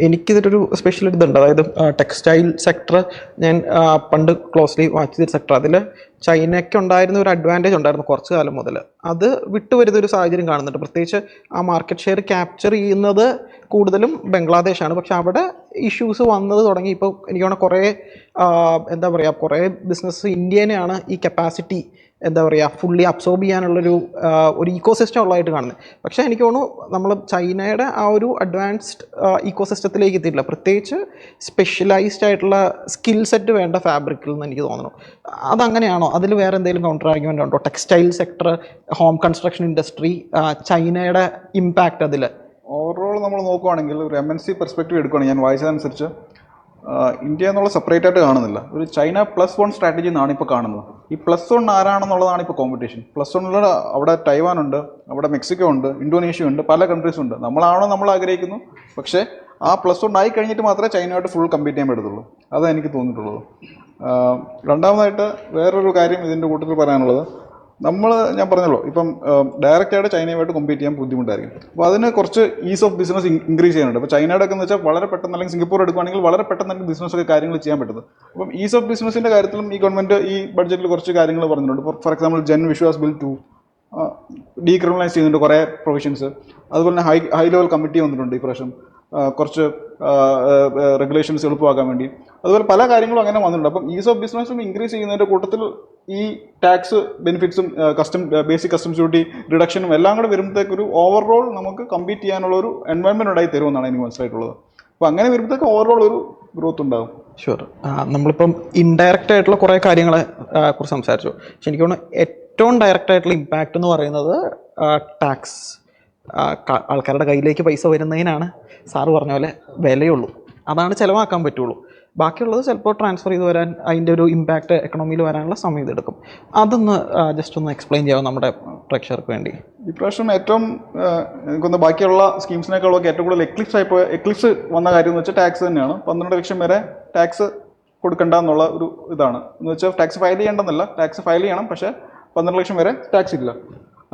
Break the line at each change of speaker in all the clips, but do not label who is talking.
എനിക്കിതിലൊരു special ഇതുണ്ട്. അതായത് textile sector ഞാൻ പണ്ട് ക്ലോസ്ലി വാച്ച് ചെയ്ത സെക്ടർ. അതിൽ ചൈനയ്ക്ക് ഉണ്ടായിരുന്ന ഒരു അഡ്വാൻറ്റേജ് ഉണ്ടായിരുന്നു കുറച്ച് കാലം മുതൽ. അത് വിട്ടുവരുന്ന ഒരു സാഹചര്യം കാണുന്നുണ്ട്. പ്രത്യേകിച്ച് ആ മാർക്കറ്റ് ഷെയർ ക്യാപ്ചർ ചെയ്യുന്നത് കൂടുതലും ബംഗ്ലാദേശാണ്. പക്ഷെ അവിടെ ഇഷ്യൂസ് വന്നത് തുടങ്ങി. ഇപ്പോൾ എനിക്ക് തോന്നുന്നു കുറേ എന്താ പറയുക, കുറേ ബിസിനസ് ഇന്ത്യേനെയാണ് ഈ കപ്പാസിറ്റി എന്താ പറയുക ഫുള്ളി അബ്സോർബ് ചെയ്യാനുള്ളൊരു ഒരു ഈക്കോ സിസ്റ്റം ഉള്ളതായിട്ട് കാണുന്നത്. പക്ഷേ എനിക്ക് തോന്നുന്നു നമ്മൾ ചൈനയുടെ ആ ഒരു അഡ്വാൻസ്ഡ് ഈക്കോ സിസ്റ്റത്തിലേക്ക് എത്തിയിട്ടില്ല. പ്രത്യേകിച്ച് സ്പെഷ്യലൈസ്ഡ് ആയിട്ടുള്ള സ്കിൽ സെറ്റ് വേണ്ട ഫാബ്രിക്കിൽ എന്ന് എനിക്ക് തോന്നുന്നു. അതങ്ങനെയാണോ? അതിൽ വേറെ എന്തെങ്കിലും കൗണ്ടർ ആർഗ്യുമെൻ്റ് ഉണ്ടോ? Textile sector, home construction industry, ചൈനയുടെ ഇമ്പാക്റ്റ് അതിൽ
ഓവറോൾ നമ്മൾ നോക്കുവാണെങ്കിൽ ഒരു MNC പെർസ്പെക്റ്റീവ് എടുക്കുകയാണെങ്കിൽ ഞാൻ വായിച്ചതനുസരിച്ച് ഇന്ത്യ എന്നുള്ള സെപ്പറേറ്റ് ആയിട്ട് കാണുന്നില്ല. ഒരു ചൈന +1 സ്ട്രാറ്റജി എന്നാണ് ഇപ്പോൾ കാണുന്നത്. ഈ +1 ആരാണെന്നുള്ളതാണ് ഇപ്പോൾ കോമ്പറ്റീഷൻ. +1 അവിടെ തൈവാൻ ഉണ്ട്, അവിടെ മെക്സിക്കോ ഉണ്ട്, ഇന്തോനേഷ്യ ഉണ്ട്, പല കൺട്രീസും ഉണ്ട്. നമ്മൾ ആഗ്രഹിക്കുന്നു. പക്ഷേ ആ +1 ആയി കഴിഞ്ഞിട്ട് മാത്രമേ ചൈനയായിട്ട് ഫുൾ കമ്പീറ്റ് ചെയ്യാൻ പറ്റത്തുള്ളൂ. അതാണ് എനിക്ക് തോന്നിയിട്ടുള്ളത്. രണ്ടാമതായിട്ട് വേറൊരു കാര്യം ഇതിൻ്റെ കൂട്ടത്തിൽ പറയാനുള്ളത്, ഞാൻ പറഞ്ഞല്ലോ ഇപ്പം ഡയറക്റ്റായിട്ട് ചൈനയുമായിട്ട് കോമ്പീറ്റ് ചെയ്യാൻ ബുദ്ധിമുട്ടായിരിക്കും. അപ്പോൾ അതിന് കുറച്ച് ഈസ് ഓഫ് ബിസിനസ് ഇൻക്രീസ് ചെയ്യാനുണ്ട്. അപ്പോൾ ചൈനയുടെ ഒക്കെ എന്ന് വെച്ചാൽ വളരെ പെട്ടെന്ന്, അല്ലെങ്കിൽ സിംഗപ്പൂർ എടുക്കുകയാണെങ്കിൽ വളരെ പെട്ടെന്ന് തന്നെ ബിസിനസ്സൊക്കെ കാര്യങ്ങൾ ചെയ്യാൻ പറ്റുന്നത്. അപ്പം ഈസ് ഓഫ് ബിസിനസിൻ്റെ കാര്യത്തിലും ഈ ഗവൺമെൻറ് ഈ ബഡ്ജറ്റിൽ കുറച്ച് കാര്യങ്ങൾ പറഞ്ഞിട്ടുണ്ട്. For example Jan Vishwas bill 2 decriminalise ചെയ്യുന്നുണ്ട് കുറേ പ്രൊവിഷൻസ്. അതുപോലെ തന്നെ ഹൈ ലെവൽ കമ്മിറ്റി വന്നിട്ടുണ്ട് ഈ പ്രാവശ്യം കുറച്ച് റെഗുലേഷൻസ് എളുപ്പമാക്കാൻ വേണ്ടി. അതുപോലെ പല കാര്യങ്ങളും അങ്ങനെ വന്നിട്ടുണ്ട്. അപ്പം ഈസ് ഓഫ് ബിസിനസ്സും ഇൻക്രീസ് ചെയ്യുന്നതിൻ്റെ കൂട്ടത്തിൽ ഈ ടാക്സ് ബെനിഫിറ്റ്സും ബേസിക് കസ്റ്റംസ് ഡ്യൂട്ടി റിഡക്ഷനും എല്ലാം കൂടെ വരുമ്പോഴത്തേക്ക് ഒരു ഓവറോൾ നമുക്ക് കമ്പീറ്റ് ചെയ്യാനുള്ള ഒരു എൻവയോൺമെൻറ്റ് ഉണ്ടായി തരുമെന്നാണ് എനിക്ക് മനസ്സിലായിട്ടുള്ളത്. അപ്പോൾ അങ്ങനെ വരുമ്പോഴത്തേക്ക് ഓവറോൾ ഒരു ഗ്രോത്ത് ഉണ്ടാകും.
ഷുവർ. നമ്മളിപ്പം ഇൻഡയറക്റ്റ് ആയിട്ടുള്ള കുറേ കാര്യങ്ങളെ കുറിച്ച് സംസാരിച്ചു. പക്ഷെ എനിക്ക് തോന്നുന്നു ഏറ്റവും ഡയറക്റ്റ് ആയിട്ടുള്ള ഇമ്പാക്റ്റ് എന്ന് പറയുന്നത് ടാക്സ്. ആൾക്കാരുടെ കയ്യിലേക്ക് പൈസ വരുന്നതിനാണ് സാറ് പറഞ്ഞ പോലെ വിലയുള്ളൂ. അതാണ് ചിലവാക്കാൻ പറ്റുള്ളൂ. ബാക്കിയുള്ളത് ചിലപ്പോൾ ട്രാൻസ്ഫർ ചെയ്ത് വരാൻ, അതിൻ്റെ ഒരു ഇമ്പാക്റ്റ് എക്കണോമിയിൽ വരാനുള്ള സമയം ഇതെടുക്കും. അതൊന്ന് ജസ്റ്റ് ഒന്ന് എക്സ്പ്ലെയിൻ ചെയ്യാം നമ്മുടെ പ്രേക്ഷകർക്ക് വേണ്ടി.
ഇപ്രാവശ്യം ഏറ്റവും എനിക്കൊന്ന് ബാക്കിയുള്ള സ്കീംസിനേക്കാളൊക്കെ ഏറ്റവും കൂടുതൽ എക്ലിപ്സ് വന്ന കാര്യം എന്ന് വെച്ചാൽ ടാക്സ് തന്നെയാണ്. 12 ലക്ഷം വരെ ടാക്സ് കൊടുക്കണ്ട എന്നുള്ള ഒരു ഇതാണ്. എന്ന് വെച്ചാൽ ടാക്സ് ഫയൽ ചെയ്യേണ്ടെന്നല്ല, ടാക്സ് ഫയൽ ചെയ്യണം, പക്ഷേ 12 ലക്ഷം വരെ ടാക്സ് ഇല്ല.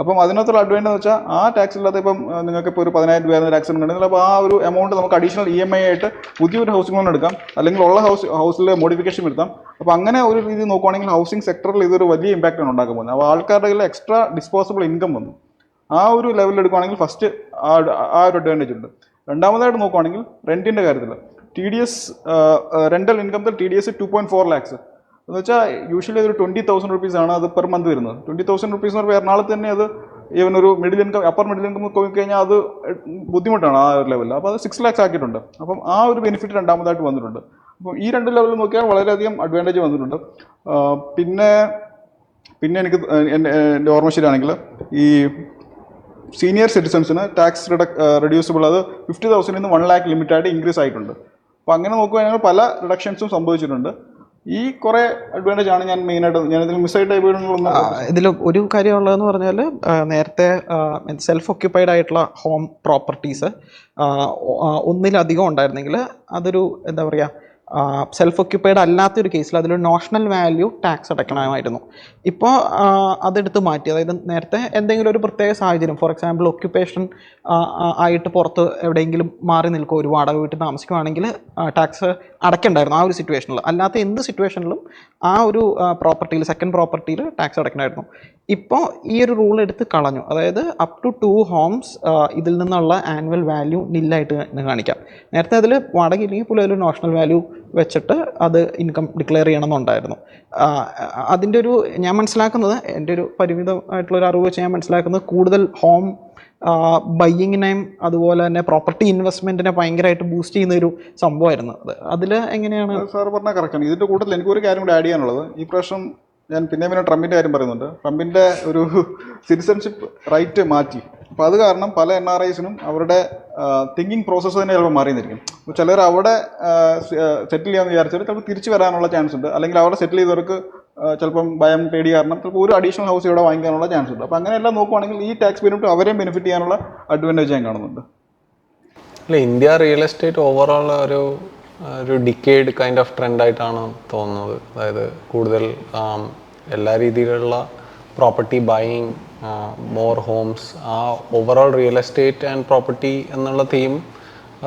അപ്പം അതിനകത്തുള്ള അഡ്വാൻറ്റേജ് എന്ന് വെച്ചാൽ ആ ടാക്സ് ഇല്ലാതെ ഇപ്പം നിങ്ങൾക്കിപ്പോൾ ഒരു 10,000 രൂപ ടാക്സ് ഉണ്ടെങ്കിൽ അപ്പോൾ ആ ഒരു എമൗണ്ട് നമുക്ക് അഡീഷണൽ EMI ആയിട്ട് പുതിയൊരു ഹൗസിംഗ് ലോൺ എടുക്കാം, അല്ലെങ്കിൽ ഉള്ള ഹൗസിൽ മോഡിഫിക്കേഷൻ വരുത്താം. അപ്പോൾ അങ്ങനെ ഒരു രീതി നോക്കുവാണെങ്കിൽ ഹൗസിംഗ് സെക്ടറിൽ ഇതൊരു വലിയ ഇമ്പാക്റ്റാണ് ഉണ്ടാക്കാൻ പോകുന്നത്. അപ്പോൾ ആൾക്കാരുടെ കയ്യിൽ എക്സ്ട്രാ ഡിസ്പോസിബിൾ ഇൻകം വന്നു. ആ ഒരു ലെവലിൽ എടുക്കുകയാണെങ്കിൽ ഫസ്റ്റ് ആ ഒരു അഡ്വാൻറ്റേജ് ഉണ്ട്. രണ്ടാമതായിട്ട് നോക്കുവാണെങ്കിൽ റെൻറ്റിൻ്റെ കാര്യത്തിൽ TDS റെൻ്റൽ ഇൻകത്തിൽ TDS 2.4 lakhs എന്ന് വെച്ചാൽ യൂഷ്വലി അതൊരു 20,000 റുപ്പീസാണ് അത് പെർ മന്ത് വരുന്നത്. 20,000 റുപ്പീസ് എന്ന് പറയുമ്പോൾ എറണാകുളത്ത് തന്നെ അത് ഈവൻ ഒരു middle income, upper middle income കഴിഞ്ഞാൽ അത് ബുദ്ധിമുട്ടാണ് ആ ഒരു ലെവലിൽ. അപ്പോൾ അത് 6 lakhs ആക്കിയിട്ടുണ്ട്. അപ്പം ആ ഒരു ബെനിഫിറ്റ് രണ്ടാമതായിട്ട് വന്നിട്ടുണ്ട്. അപ്പോൾ ഈ 2 ലെവലിൽ നോക്കിയാൽ വളരെയധികം അഡ്വാൻറ്റേജ് വന്നിട്ടുണ്ട്. പിന്നെ എനിക്ക് എൻ്റെ ഓർമ്മ ശരിയാണെങ്കിൽ ഈ സീനിയർ സിറ്റിസൺസിന് ടാക്സ് റെഡ്യൂസിബിൾ അത് 50,000 നിന്ന് 1 lakh ലിമിറ്റായിട്ട് ഇൻക്രീസ് ആയിട്ടുണ്ട്. അപ്പോൾ അങ്ങനെ നോക്കുകയാണെങ്കിൽ പല റിഡക്ഷൻസും സംഭവിച്ചിട്ടുണ്ട്. ഈ കുറേ അഡ്വാൻറ്റേജ് ആണ് ഞാൻ മെയിനായിട്ട് ഞാനിതിൽ മിസ്സായിട്ട്
ഇതിൽ ഒരു കാര്യമുള്ളതെന്ന് പറഞ്ഞാൽ, നേരത്തെ സെൽഫ് ഓക്യുപ്പൈഡ് ആയിട്ടുള്ള ഹോം പ്രോപ്പർട്ടീസ് ഒന്നിലധികം ഉണ്ടായിരുന്നെങ്കിൽ അതൊരു എന്താ പറയുക, സെൽഫ് ഓക്യുപ്പൈഡ് അല്ലാത്തൊരു കേസിൽ അതിലൊരു നോഷണൽ വാല്യൂ ടാക്സ് അടയ്ക്കണമായിരുന്നു. ഇപ്പോൾ അതെടുത്ത് മാറ്റി. അതായത് നേരത്തെ എന്തെങ്കിലും ഒരു പ്രത്യേക സാഹചര്യം, ഫോർ എക്സാമ്പിൾ ഒക്യുപ്പേഷൻ ആയിട്ട് പുറത്ത് എവിടെയെങ്കിലും മാറി നിൽക്കുക, ഒരു വാടക വീട്ടിൽ താമസിക്കുകയാണെങ്കിൽ ടാക്സ് അടയ്ക്കണ്ടായിരുന്നു ആ ഒരു സിറ്റുവേഷനിൽ. അല്ലാത്ത എന്ത് സിറ്റുവേഷനിലും ആ ഒരു പ്രോപ്പർട്ടിയിൽ, സെക്കൻഡ് പ്രോപ്പർട്ടിയിൽ ടാക്സ് അടയ്ക്കണമായിരുന്നു. ഇപ്പോൾ ഈ ഒരു റൂൾ എടുത്ത് കളഞ്ഞു. അതായത് അപ് ടു 2 homes ഇതിൽ നിന്നുള്ള ആനുവൽ വാല്യൂ നില്ലായിട്ട് കാണിക്കാം. നേരത്തെ അതിൽ വാടക ഇല്ലെങ്കിൽ പോലും അതിൽ നോഷണൽ വാല്യൂ വെച്ചിട്ട് അത് ഇൻകം ഡിക്ലെയർ ചെയ്യണമെന്നുണ്ടായിരുന്നു. അതിൻ്റെ ഒരു ഞാൻ മനസ്സിലാക്കുന്നത്, എൻ്റെ ഒരു പരിമിതമായിട്ടുള്ളൊരു അറിവ് വെച്ച് ഞാൻ മനസ്സിലാക്കുന്നത്, കൂടുതൽ ഹോം ബയ്യിങ്ങിനെയും അതുപോലെ തന്നെ പ്രോപ്പർട്ടി ഇൻവെസ്റ്റ്മെൻറ്റിനെ ഭയങ്കരമായിട്ട് ബൂസ്റ്റ് ചെയ്യുന്ന ഒരു സംഭവമായിരുന്നു അത്. അതിൽ എങ്ങനെയാണ്?
സാർ പറഞ്ഞാൽ കറക്റ്റാണ്. ഇതിൻ്റെ കൂടുതൽ എനിക്കൊരു കാര്യം കൂടി ആഡ് ചെയ്യാനുള്ളത്, ഈ പ്രാവശ്യം ഞാൻ പിന്നെ ട്രംപിൻ്റെ കാര്യം പറയുന്നുണ്ട്. ട്രംപിൻ്റെ ഒരു സിറ്റിസൺഷിപ്പ് റൈറ്റ് മാറ്റി. അപ്പോൾ അത് കാരണം പല NRIസിനും അവരുടെ തിങ്കിങ് പ്രോസസ്സ് തന്നെ ചിലപ്പോൾ മാറിയിരിക്കും. അപ്പോൾ ചിലർ അവിടെ സെറ്റിൽ ചെയ്യാമെന്ന് വിചാരിച്ചാൽ ചിലപ്പോൾ തിരിച്ചു വരാനുള്ള ചാൻസ് ഉണ്ട്. അല്ലെങ്കിൽ അവിടെ സെറ്റിൽ ചെയ്തവർക്ക് ചിലപ്പം ഭയം പേടി കാരണം ചിലപ്പോൾ ഒരു അഡീഷണൽ ഹൗസ് ഇവിടെ വാങ്ങിക്കാനുള്ള ചാൻസ് ഉണ്ട്. അപ്പോൾ അങ്ങനെയെല്ലാം നോക്കുവാണെങ്കിൽ ഈ ടാക്സ് ബെനിഫിറ്റ് അവരെയും ബെനിഫിറ്റ് ചെയ്യാനുള്ള അഡ്വാൻറ്റേജ് ഞാൻ കാണുന്നുണ്ട്.
അല്ല, ഇന്ത്യ റിയൽ എസ്റ്റേറ്റ് ഓവറോൾ ഒരു ഡിക്കേഡ് കൈൻഡ് ഓഫ് ട്രെൻഡായിട്ടാണ് തോന്നുന്നത്. അതായത് കൂടുതൽ എല്ലാ രീതിയിലുള്ള പ്രോപ്പർട്ടി ബൈയിങ്, മോർ ഹോംസ്, ആ overall real estate and property എന്നുള്ള തീം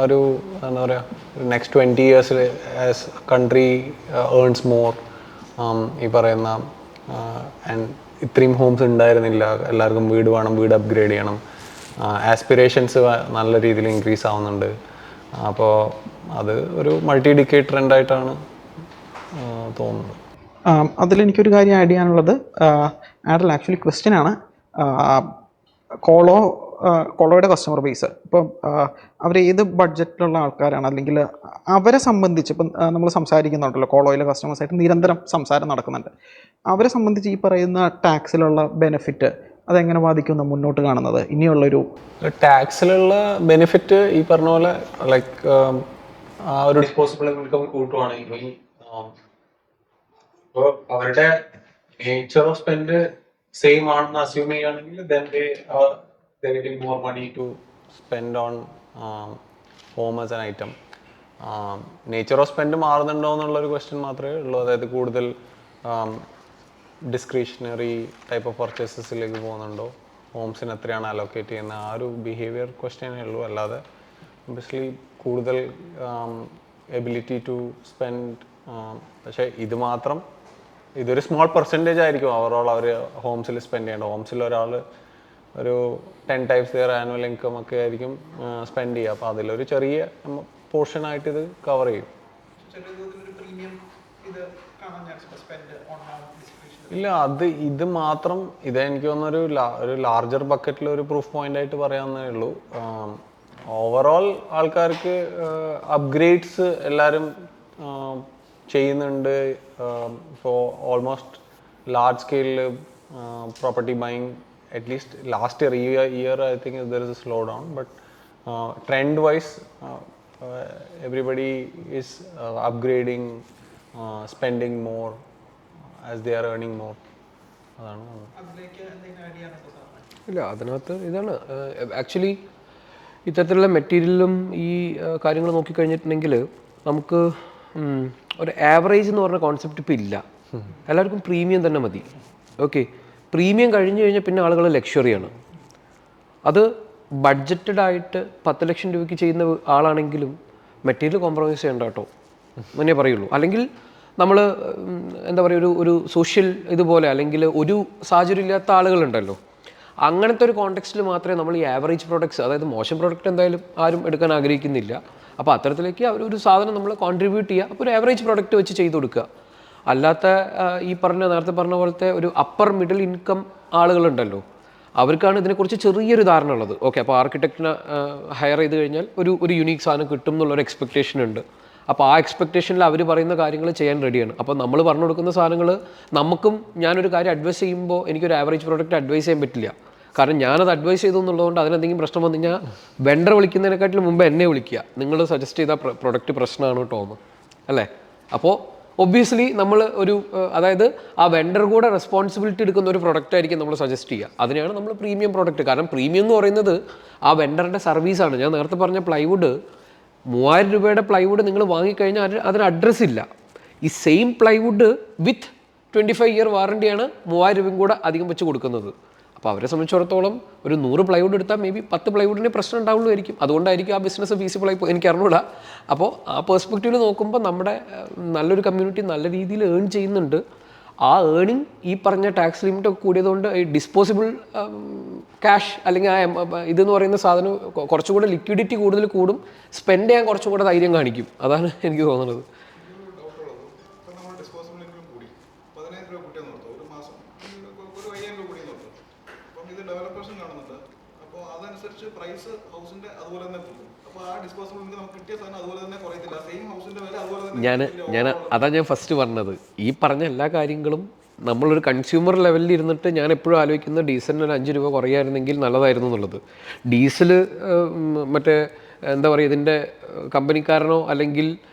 ഒരു എന്താ പറയുക നെക്സ്റ്റ് 20 ഇയേഴ്സിൽ ആസ് കൺട്രി ഏൺസ് മോർ ഈ പറയുന്ന ആൻഡ് ഇത്രയും ഹോംസ് ഉണ്ടായിരുന്നില്ല, എല്ലാവർക്കും വീട് വേണം, വീട് അപ്ഗ്രേഡ് ചെയ്യണം, ആസ്പിറേഷൻസ് നല്ല രീതിയിൽ ഇൻക്രീസ് ആവുന്നുണ്ട്. അപ്പോൾ അത് ഒരു മൾട്ടി ഡിക്കേഡ് ട്രെൻഡായിട്ടാണ് തോന്നുന്നത്.
അതിലെനിക്കൊരു കാര്യം ആഡ് ചെയ്യാനുള്ളത്, ആഡൽ ആക്ച്വലി ക്വസ്റ്റ്യൻ ആണ്, കോളോയുടെ കസ്റ്റമർ ബേസ് ഇപ്പം അവർ ഏത് ബഡ്ജറ്റിലുള്ള ആൾക്കാരാണ്, അല്ലെങ്കിൽ അവരെ സംബന്ധിച്ച് ഇപ്പം നമ്മൾ സംസാരിക്കുന്നുണ്ടല്ലോ, കോളോയിലെ കസ്റ്റമേഴ്സായിട്ട് നിരന്തരം സംസാരം നടക്കുന്നുണ്ട്. അവരെ സംബന്ധിച്ച് ഈ പറയുന്ന ടാക്സിലുള്ള ബെനിഫിറ്റ് അതെങ്ങനെ ബാധിക്കുന്നു മുന്നോട്ട് കാണുന്നത്? ഇനിയുള്ളൊരു
ടാക്സിലുള്ള ബെനിഫിറ്റ് ഈ പറഞ്ഞ പോലെ ലൈക്ക് ആ ഒരു ഡിസ്പോസിബിൾ ഇൻകം കൂട്ടുവാണെങ്കിൽ ഇപ്പോൾ അവരുടെ നേച്ചർ ഓഫ് സ്പെൻഡ് സെയിം ആണെന്ന് അസ്യൂം ചെയ്യുകയാണെങ്കിൽ then they getting more money to spend on home as an item. Nature of spend മാറുന്നുണ്ടോ എന്നുള്ളൊരു ക്വസ്റ്റ്യൻ മാത്രമേ ഉള്ളൂ. അതായത് കൂടുതൽ ഡിസ്ക്രിഷണറി ടൈപ്പ് ഓഫ് പർച്ചേസസിലേക്ക് പോകുന്നുണ്ടോ, ഹോംസിന് എത്രയാണ് അലോക്കേറ്റ് ചെയ്യുന്നത്, ആ ഒരു ബിഹേവിയർ ക്വസ്റ്റ്യനേ ഉള്ളൂ. അല്ലാതെ ഒബ്വിയസ്ലി കൂടുതൽ എബിലിറ്റി ടു സ്പെൻഡ്. പക്ഷേ ഇത് മാത്രം ഇതൊരു സ്മോൾ പെർസെൻറ്റേജ് ആയിരിക്കും ഓവറോൾ അവർ ഹോംസിൽ സ്പെൻഡ് ചെയ്യേണ്ടത്. ഹോംസിൽ ഒരാൾ ഒരു 10 times their ആനുവൽ ഇൻകം ഒക്കെ ആയിരിക്കും സ്പെൻഡ് ചെയ്യുക. അപ്പോൾ അതിലൊരു ചെറിയ പോർഷനായിട്ട് ഇത് കവർ ചെയ്യും. ഇല്ല, ഇത് മാത്രം എനിക്ക് തോന്നുന്നൊരു ഒരു ലാർജർ ബക്കറ്റിൽ ഒരു പ്രൂഫ് പോയിന്റ് ആയിട്ട് പറയാവുന്നേ ഉള്ളൂ. ഓവറോൾ ആൾക്കാർക്ക് അപ്ഗ്രേഡ്സ് എല്ലാവരും ചെയ്യുന്നുണ്ട്. ഇപ്പോൾ ഓൾമോസ്റ്റ് ലാർജ് സ്കെയിലിൽ property buying at least last year I think there is a slowdown, but trend wise everybody is upgrading, spending more as they are earning more. അതാണ്.
ഇല്ല, അതിനകത്ത് ഇതാണ് ആക്ച്വലി ഇത്തരത്തിലുള്ള മെറ്റീരിയലും ഈ കാര്യങ്ങൾ നോക്കിക്കഴിഞ്ഞിട്ടുണ്ടെങ്കിൽ നമുക്ക് ഒരു ആവറേജ് എന്ന് പറഞ്ഞ കോൺസെപ്റ്റ് ഇപ്പോൾ ഇല്ല. എല്ലാവർക്കും പ്രീമിയം തന്നെ മതി. ഓക്കെ, പ്രീമിയം കഴിഞ്ഞ് കഴിഞ്ഞാൽ പിന്നെ ആളുകൾ ലക്ഷറിയാണ്. അത് ബഡ്ജറ്റഡ് ആയിട്ട് 10 ലക്ഷം രൂപയ്ക്ക് ചെയ്യുന്ന ആളാണെങ്കിലും മെറ്റീരിയൽ കോംപ്രമൈസ് ചെയ്യേണ്ട കേട്ടോ എന്നേ പറയുള്ളൂ. അല്ലെങ്കിൽ നമ്മൾ എന്താ പറയുക, ഒരു സോഷ്യൽ ഇതുപോലെ അല്ലെങ്കിൽ ഒരു സാഹചര്യം ഇല്ലാത്ത ആളുകളുണ്ടല്ലോ, അങ്ങനത്തെ ഒരു കോണ്ടെക്സ്റ്റിൽ മാത്രമേ നമ്മൾ ഈ ആവറേജ് പ്രോഡക്ട്സ്, അതായത് മോശം പ്രോഡക്റ്റ് എന്തായാലും ആരും എടുക്കാൻ ആഗ്രഹിക്കുന്നില്ല. അപ്പോൾ അത്തരത്തിലേക്ക് ഒരു സാധനം നമ്മൾ കോൺട്രിബ്യൂട്ട് ചെയ്യുക, അപ്പോൾ ഒരു ആവറേജ് പ്രോഡക്റ്റ് വെച്ച് ചെയ്ത് കൊടുക്കുക. അല്ലാത്ത ഈ നേരത്തെ പറഞ്ഞ പോലത്തെ ഒരു അപ്പർ മിഡിൽ ഇൻകം ആളുകളുണ്ടല്ലോ, അവർക്കാണ് ഇതിനെക്കുറിച്ച് ചെറിയൊരു ധാരണ ഉള്ളത്. ഓക്കെ, അപ്പോൾ ആർക്കിടെക്റ്റിനെ ഹയർ ചെയ്ത് കഴിഞ്ഞാൽ ഒരു യുണീക്ക് സാധനം കിട്ടും എന്നുള്ളൊരു എക്സ്പെക്റ്റേഷൻ ഉണ്ട്. അപ്പോൾ ആ എക്സ്പെക്റ്റേഷനിൽ അവർ പറയുന്ന കാര്യങ്ങൾ ചെയ്യാൻ റെഡിയാണ്. അപ്പോൾ നമ്മൾ പറഞ്ഞു കൊടുക്കുന്ന സാധനങ്ങൾ നമുക്കും, ഞാനൊരു കാര്യം അഡ്വൈസ് ചെയ്യുമ്പോൾ എനിക്കൊരു ആവറേജ് പ്രോഡക്റ്റ് അഡ്വൈസ് ചെയ്യാൻ പറ്റില്ല. കാരണം ഞാനത് അഡ്വൈസ് ചെയ്തു എന്നുള്ളതുകൊണ്ട് അതിനെന്തെങ്കിലും പ്രശ്നം വന്നു കഴിഞ്ഞാൽ വെണ്ടർ വിളിക്കുന്നതിനെക്കാട്ടിലും മുമ്പ് എന്നെ വിളിക്കുക, നിങ്ങൾ സജസ്റ്റ് ചെയ്ത പ്രൊഡക്റ്റ് പ്രശ്നമാണ് കേട്ടോ എന്ന്, അല്ലേ? അപ്പോൾ ഒബ്വിയസ്ലി നമ്മൾ അതായത് ആ വെണ്ടർ കൂടെ റെസ്പോൺസിബിലിറ്റി എടുക്കുന്ന ഒരു പ്രൊഡക്റ്റ് ആയിരിക്കും നമ്മൾ സജസ്റ്റ് ചെയ്യുക. അതിനെയാണ് നമ്മൾ പ്രീമിയം പ്രോഡക്റ്റ്. കാരണം പ്രീമിയം എന്ന് പറയുന്നത് ആ വെണ്ടറിൻ്റെ സർവീസാണ്. ഞാൻ നേരത്തെ പറഞ്ഞ പ്ലൈവുഡ് 3000 രൂപയുടെ പ്ലൈവുഡ് നിങ്ങൾ വാങ്ങിക്കഴിഞ്ഞാൽ അതിന് അഡ്രസ്സ് ഇല്ല. ഈ സെയിം പ്ലൈവുഡ് വിത്ത് 25 year വാറണ്ടിയാണ് 3000 രൂപയും കൂടെ അധികം വെച്ച് കൊടുക്കുന്നത്. അപ്പോൾ അവരെ സംബന്ധിച്ചിടത്തോളം ഒരു 100 പ്ലൈവുഡ് എടുത്താൽ മേ ബി 10 പ്ലൈവുഡിന് പ്രശ്നം ഉണ്ടാവുള്ളൂ. അതുകൊണ്ടായിരിക്കും ആ ബിസിനസ് ഫീസിബിൾ ആയി എനിക്ക് അറിഞ്ഞൂടാ. അപ്പോൾ ആ പെർസ്പെക്റ്റീവിൽ നോക്കുമ്പോൾ നമ്മുടെ നല്ലൊരു കമ്മ്യൂണിറ്റി നല്ല രീതിയിൽ ഏൺ ചെയ്യുന്നുണ്ട്. ആ ഏണിങ് ഈ പറഞ്ഞ ടാക്സ് ലിമിറ്റ് ഒക്കെ കൂടിയതുകൊണ്ട് ഈ ഡിസ്പോസിബിൾ ക്യാഷ് അല്ലെങ്കിൽ ഇതെന്ന് പറയുന്ന സാധനം കുറച്ചുകൂടെ ലിക്വിഡിറ്റി കൂടുതൽ കൂടും, സ്പെൻഡ് ചെയ്യാൻ കുറച്ചുകൂടെ ധൈര്യം കാണിക്കും. അതാണ് എനിക്ക് തോന്നുന്നത്. അതാ ഞാൻ ഫസ്റ്റ് പറഞ്ഞത്. ഈ പറഞ്ഞ എല്ലാ കാര്യങ്ങളും നമ്മളൊരു കൺസ്യൂമർ ലെവലിൽ ഇരുന്നിട്ട് ഞാൻ എപ്പോഴും ആലോചിക്കുന്നത് ഡീസലിന് ഒരു 5 രൂപ കുറയായിരുന്നെങ്കിൽ നല്ലതായിരുന്നു എന്നുള്ളത്. ഡീസൽ മറ്റേ എന്താ പറയുക, ഇതിൻ്റെ കമ്പനിക്കാരനോ അല്ലെങ്കിൽ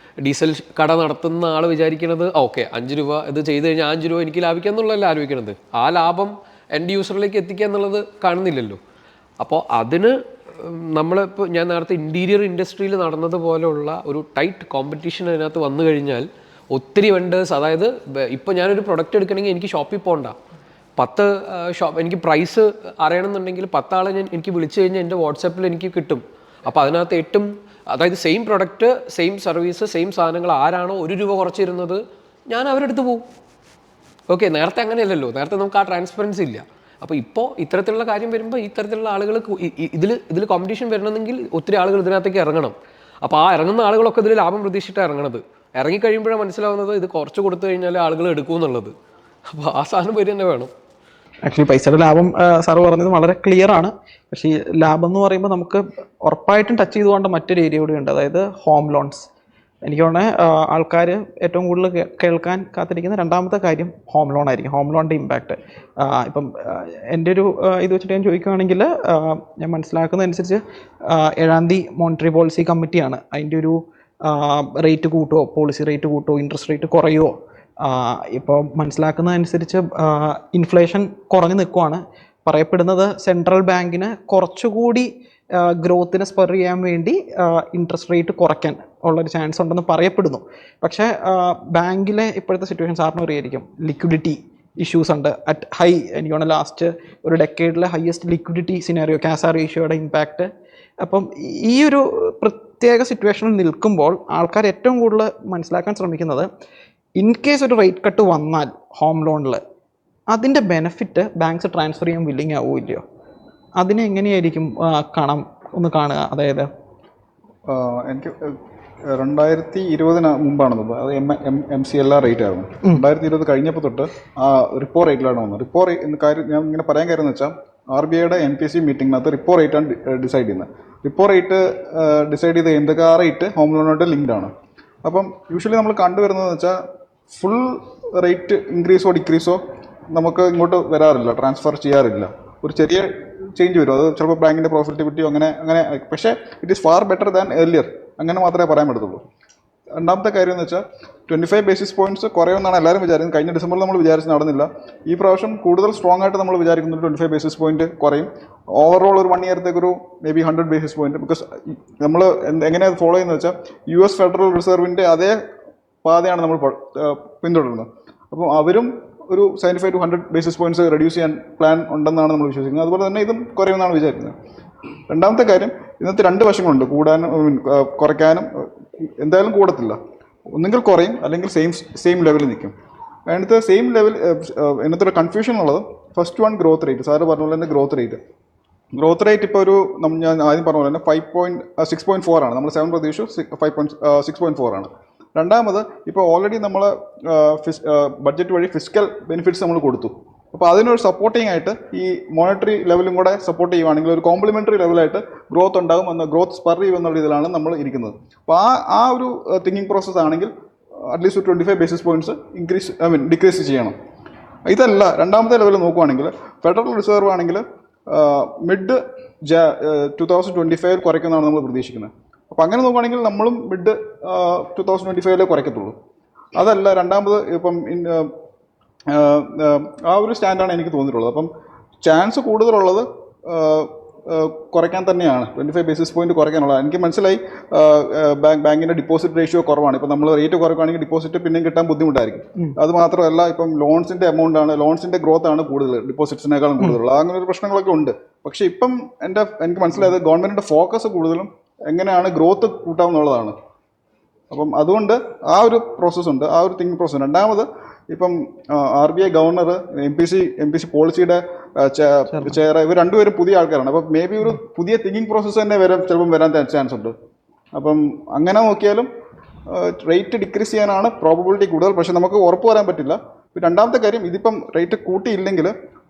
ഡീസൽ കട നടത്തുന്ന ആൾ വിചാരിക്കുന്നത് ഓക്കെ 5 രൂപ ഇത് ചെയ്ത് കഴിഞ്ഞാൽ 5 രൂപ എനിക്ക് ലാഭിക്കുക എന്നുള്ളതല്ല ആലോചിക്കുന്നത്. ആ ലാഭം എൻഡ് യൂസറിലേക്ക് എത്തിക്കുക എന്നുള്ളത് കാണുന്നില്ലല്ലോ. അപ്പോൾ അതിന് നമ്മളിപ്പോൾ ഞാൻ നേരത്തെ ഇൻറ്റീരിയർ ഇൻഡസ്ട്രിയിൽ നടന്നതുപോലെയുള്ള ഒരു ടൈറ്റ് കോമ്പറ്റീഷൻ അതിനകത്ത് വന്നു കഴിഞ്ഞാൽ ഒത്തിരി വെണ്ടേഴ്സ്, അതായത് ഇപ്പോൾ ഞാനൊരു പ്രൊഡക്റ്റ് എടുക്കണമെങ്കിൽ എനിക്ക് ഷോപ്പിൽ പോകണ്ട, 10 എനിക്ക് പ്രൈസ് അറിയണമെന്നുണ്ടെങ്കിൽ 10 ആളെ എനിക്ക് വിളിച്ചു കഴിഞ്ഞാൽ എൻ്റെ വാട്സാപ്പിൽ എനിക്ക് കിട്ടും. അപ്പോൾ അതിനകത്ത് അതായത് same product same service same സാധനങ്ങൾ ആരാണോ 1 രൂപ കുറച്ചിരുന്നത് ഞാൻ അവരെടുത്ത് പോകും. ഓക്കെ, നേരത്തെ അങ്ങനെയല്ലല്ലോ, നേരത്തെ നമുക്ക് ആ ട്രാൻസ്പെറൻസി ഇല്ല. അപ്പോൾ ഇപ്പോൾ ഇത്തരത്തിലുള്ള കാര്യം വരുമ്പോൾ ഇത്തരത്തിലുള്ള ആളുകൾ ഇതിൽ കോമ്പറ്റീഷൻ വരണമെങ്കിൽ ഒത്തിരി ആളുകൾ ഇതിനകത്തേക്ക് ഇറങ്ങണം. അപ്പോൾ ആ ഇറങ്ങുന്ന ആളുകളൊക്കെ ഇതിൽ ലാഭം പ്രതീക്ഷിച്ചിട്ടാണ് ഇറങ്ങണത്. ഇറങ്ങിക്കഴിയുമ്പോഴാണ് മനസ്സിലാവുന്നത് ഇത് കുറച്ച് കൊടുത്തു കഴിഞ്ഞാൽ ആളുകൾ എടുക്കുമെന്നുള്ളത്. അപ്പോൾ ആ സാധനം വരി തന്നെ വേണം.
ആക്ച്വലി പൈസയുടെ ലാഭം സാറ് പറഞ്ഞത് വളരെ ക്ലിയർ ആണ്. പക്ഷേ ഈ ലാഭം എന്ന് പറയുമ്പോൾ നമുക്ക് ഉറപ്പായിട്ടും ടച്ച് ചെയ്തുകൊണ്ട് മറ്റൊരു ഏരിയ കൂടി ഉണ്ട്, അതായത് ഹോം ലോൺസ്. എനിക്ക് തോന്നുന്നത് ആൾക്കാർ ഏറ്റവും കൂടുതൽ കേൾക്കാൻ കാത്തിരിക്കുന്ന രണ്ടാമത്തെ കാര്യം ഹോം ലോൺ ആയിരിക്കും, ഹോം ലോണിൻ്റെ ഇമ്പാക്റ്റ്. ഇപ്പം എൻ്റെ ഒരു ഇത് വെച്ചിട്ട് ഞാൻ ചോദിക്കുകയാണെങ്കിൽ ഞാൻ മനസ്സിലാക്കുന്നതനുസരിച്ച് 7ാം തീയതി മോണിറ്ററി പോളിസി കമ്മിറ്റിയാണ് അതിൻ്റെ ഒരു റേറ്റ് കൂട്ടുമോ, പോളിസി റേറ്റ് കൂട്ടുമോ, ഇൻട്രസ്റ്റ് റേറ്റ് കുറയുമോ. ഇപ്പോൾ മനസ്സിലാക്കുന്നതനുസരിച്ച് ഇൻഫ്ലേഷൻ കുറഞ്ഞു നിൽക്കുവാണ്. പറയപ്പെടുന്നത് സെൻട്രൽ ബാങ്കിന് കുറച്ചുകൂടി ഗ്രോത്തിനെ സ്പെർ ചെയ്യാൻ വേണ്ടി ഇൻട്രസ്റ്റ് റേറ്റ് കുറയ്ക്കാൻ ഉള്ളൊരു ചാൻസ് ഉണ്ടെന്ന് പറയപ്പെടുന്നു. പക്ഷേ ബാങ്കിലെ ഇപ്പോഴത്തെ സിറ്റുവേഷൻ സാറിന് അറിയായിരിക്കും, ലിക്വിഡിറ്റി ഇഷ്യൂസ് ഉണ്ട് അറ്റ് ഹൈ. എനിക്ക് തോന്നുന്നു ലാസ്റ്റ് ഒരു ഡെക്കേഡിലെ ഹയസ്റ്റ് ലിക്വിഡിറ്റി സിനാരിയോ, കാസ റേഷ്യോയുടെ ഇമ്പാക്റ്റ്. അപ്പം ഈ ഒരു പ്രത്യേക സിറ്റുവേഷനിൽ നിൽക്കുമ്പോൾ ആൾക്കാർ ഏറ്റവും കൂടുതൽ മനസ്സിലാക്കാൻ ശ്രമിക്കുന്നത്, ഇൻ കേസ് ഒരു റേറ്റ് കട്ട് വന്നാൽ ഹോം ലോണിൽ അതിൻ്റെ ബെനിഫിറ്റ് ബാങ്ക്സ് ട്രാൻസ്ഫർ ചെയ്യാൻ വില്ലിങ് ആവുമോ ഇല്ലയോ, അതിനെ എങ്ങനെയായിരിക്കും കാണുക. അതായത്
എനിക്ക് 2020 മുമ്പാണ് അത് MCLR റേറ്റ് ആയിരുന്നു. 2020 കഴിഞ്ഞപ്പോൾ തൊട്ട് ആ റിപ്പോ റേറ്റിലാണ് വന്നത്. റിപ്പോ റേറ്റ് കാര്യം ഞാൻ ഇങ്ങനെ പറയാൻ കാര്യം എന്ന് വെച്ചാൽ RBIയുടെ MPC മീറ്റിങ്ങിനകത്ത് റിപ്പോ റേറ്റാണ് ഡിസൈഡ് ചെയ്യുന്നത്. റിപ്പോ റേറ്റ് ഡിസൈഡ് ചെയ്ത് എന്തൊക്കെ ആ റേറ്റ് ഹോം ലോണായിട്ട് ലിങ്ക്ഡ് ആണ്. അപ്പം യൂഷ്വലി നമ്മൾ കണ്ടുവരുന്നതെന്ന് വെച്ചാൽ ഫുൾ റേറ്റ് ഇൻക്രീസോ ഡിക്രീസോ നമുക്ക് ഇങ്ങോട്ട് വരാറില്ല, ട്രാൻസ്ഫർ ചെയ്യാറില്ല. ഒരു ചെറിയ ചേഞ്ച് വരും, അത് ചിലപ്പോൾ ബാങ്കിൻ്റെ പ്രോഫിറ്റബിലിറ്റിയോ അങ്ങനെ. പക്ഷേ it is far better than earlier, അങ്ങനെ മാത്രമേ പറയാൻ പറ്റത്തുള്ളൂ. രണ്ടാമത്തെ കാര്യം എന്ന് വെച്ചാൽ 25 ബേസിസ് പോയിന്റ്സ് കുറയുമെന്നാണ് എല്ലാവരും വിചാരിക്കുന്നത്. കഴിഞ്ഞ ഡിസംബറിൽ നമ്മൾ വിചാരിച്ച് നടന്നില്ല. ഈ പ്രാവശ്യം കൂടുതൽ സ്ട്രോങ് ആയിട്ട് നമ്മൾ വിചാരിക്കുന്നത് 25 ബേസിസ് പോയിന്റ് കുറയും. ഓവറോൾ ഒരു 1 ഇയറത്തേക്കൊരു maybe 100 basis point. Because നമ്മൾ എങ്ങനെയാണ് ഫോളോ ചെയ്യുന്നത് വെച്ചാൽ US ഫെഡറൽ റിസർവിൻ്റെ അതേ പാതയാണ് നമ്മൾ പിന്തുടരുന്നത്. അപ്പോൾ അവരും ഒരു 75 to 100 ബേസിസ് പോയിന്റ്സ് റെഡ്യൂസ് ചെയ്യാൻ പ്ലാൻ ഉണ്ടെന്നാണ് നമ്മൾ വിശ്വസിക്കുന്നത്. അതുപോലെ തന്നെ ഇതും കുറയുമെന്നാണ് വിചാരിക്കുന്നത്. രണ്ടാമത്തെ കാര്യം, ഇതിനകത്ത് 2 വശങ്ങളുണ്ട്, കൂടാനും കുറയ്ക്കാനും. എന്തായാലും കൂടത്തില്ല, ഒന്നുകിൽ കുറയും അല്ലെങ്കിൽ സെയിം ലെവലിൽ നിൽക്കും. അതിനകത്ത് സെയിം ലെവൽ ഇതിനകത്തൊരു കൺഫ്യൂഷൻ ഉള്ളത് first one growth rate. Sir പറഞ്ഞ പോലെ തന്നെ ഗ്രോത്ത് റേറ്റ് ഇപ്പോൾ ഒരു ഞാൻ ആദ്യം പറഞ്ഞ പോലെ തന്നെ 6.4 ആണ്. നമ്മൾ 7 പ്രതീക്ഷിച്ചു, 6.4 ആണ്. രണ്ടാമത് ഇപ്പോൾ ഓൾറെഡി നമ്മൾ ബഡ്ജറ്റ് വഴി ഫിസിക്കൽ ബെനിഫിറ്റ്സ് നമ്മൾ കൊടുത്തു. അപ്പോൾ അതിനൊരു സപ്പോർട്ടിംഗ് ആയിട്ട് ഈ മോണിറ്ററി ലെവലും കൂടെ സപ്പോർട്ട് ചെയ്യുവാണെങ്കിൽ ഒരു കോംപ്ലിമെൻ്ററി ലെവലായിട്ട് ഗ്രോത്ത് ഉണ്ടാകും, എന്ന ഗ്രോത്ത് സ്പർ ചെയ്യുമെന്നുള്ള രീതിയിലാണ് നമ്മൾ ഇരിക്കുന്നത്. അപ്പോൾ ആ ഒരു തിങ്കിങ് പ്രോസസ്സ് ആണെങ്കിൽ അറ്റ്ലീസ്റ്റ് ഒരു 25 ബേസിസ് പോയിന്റ്സ് ഡിക്രീസ് ചെയ്യണം. ഇതല്ല, രണ്ടാമത്തെ ലെവൽ നോക്കുവാണെങ്കിൽ ഫെഡറൽ റിസർവ് ആണെങ്കിൽ മിഡ് 2025 കുറയ്ക്കുന്നതാണ് നമ്മൾ പ്രതീക്ഷിക്കുന്നത്. അപ്പോൾ അങ്ങനെ നോക്കുകയാണെങ്കിൽ നമ്മളും മിഡ് 2025 കുറയ്ക്കത്തുള്ളൂ. അതല്ല, രണ്ടാമത് ഇപ്പം ആ ഒരു സ്റ്റാൻഡാണ് എനിക്ക് തോന്നിയിട്ടുള്ളത്. അപ്പം ചാൻസ് കൂടുതലുള്ളത് കുറയ്ക്കാൻ തന്നെയാണ്, 25 ബേസിസ് പോയിന്റ് കുറയ്ക്കാനുള്ളത്. എനിക്ക് മനസ്സിലായി ബാങ്കിൻ്റെ ഡിപ്പോസിറ്റ് റേഷ്യോ കുറവാണ്. ഇപ്പം നമ്മൾ റേറ്റ് കുറയ്ക്കുകയാണെങ്കിൽ ഡിപ്പോസിറ്റ് പിന്നെയും കിട്ടാൻ ബുദ്ധിമുട്ടായിരിക്കും. അത് മാത്രമല്ല, ഇപ്പം ലോൺസിൻ്റെ ലോൺസിൻ്റെ ഗ്രോത്ത് ആണ് കൂടുതൽ, ഡിപ്പോസിറ്റ്സിനേക്കാളും കൂടുതലുള്ള അങ്ങനെ ഒരു പ്രശ്നങ്ങളൊക്കെ ഉണ്ട്. പക്ഷേ ഇപ്പം എനിക്ക് മനസ്സിലായത് ഗവൺമെൻറ്റിൻ്റെ ഫോക്കസ് കൂടുതലും എങ്ങനെയാണ് ഗ്രോത്ത് കൂട്ടാമെന്നുള്ളതാണ്. അപ്പം അതുകൊണ്ട് ആ ഒരു പ്രോസസ്സുണ്ട്, ആ ഒരു തിങ്കിങ് പ്രോസസ്സ്. രണ്ടാമത് ഇപ്പം RBI ഗവർണർ, MPC പോളിസിയുടെ ചെയർ, ഇവർ രണ്ടുപേരും പുതിയ ആൾക്കാരാണ്. അപ്പം മേ ബി ഒരു പുതിയ തിങ്കിങ് പ്രോസസ്സ് തന്നെ ചിലപ്പം വരാൻ ചാൻസ് ഉണ്ട്. അപ്പം അങ്ങനെ നോക്കിയാലും റേറ്റ് ഡിക്രീസ് ചെയ്യാനാണ് പ്രോബബിലിറ്റി കൂടുതൽ. പക്ഷെ നമുക്ക് ഉറപ്പ് വരാൻ പറ്റില്ല. രണ്ടാമത്തെ കാര്യം, ഇതിപ്പം റേറ്റ് കൂട്ടിയില്ലെങ്കിൽ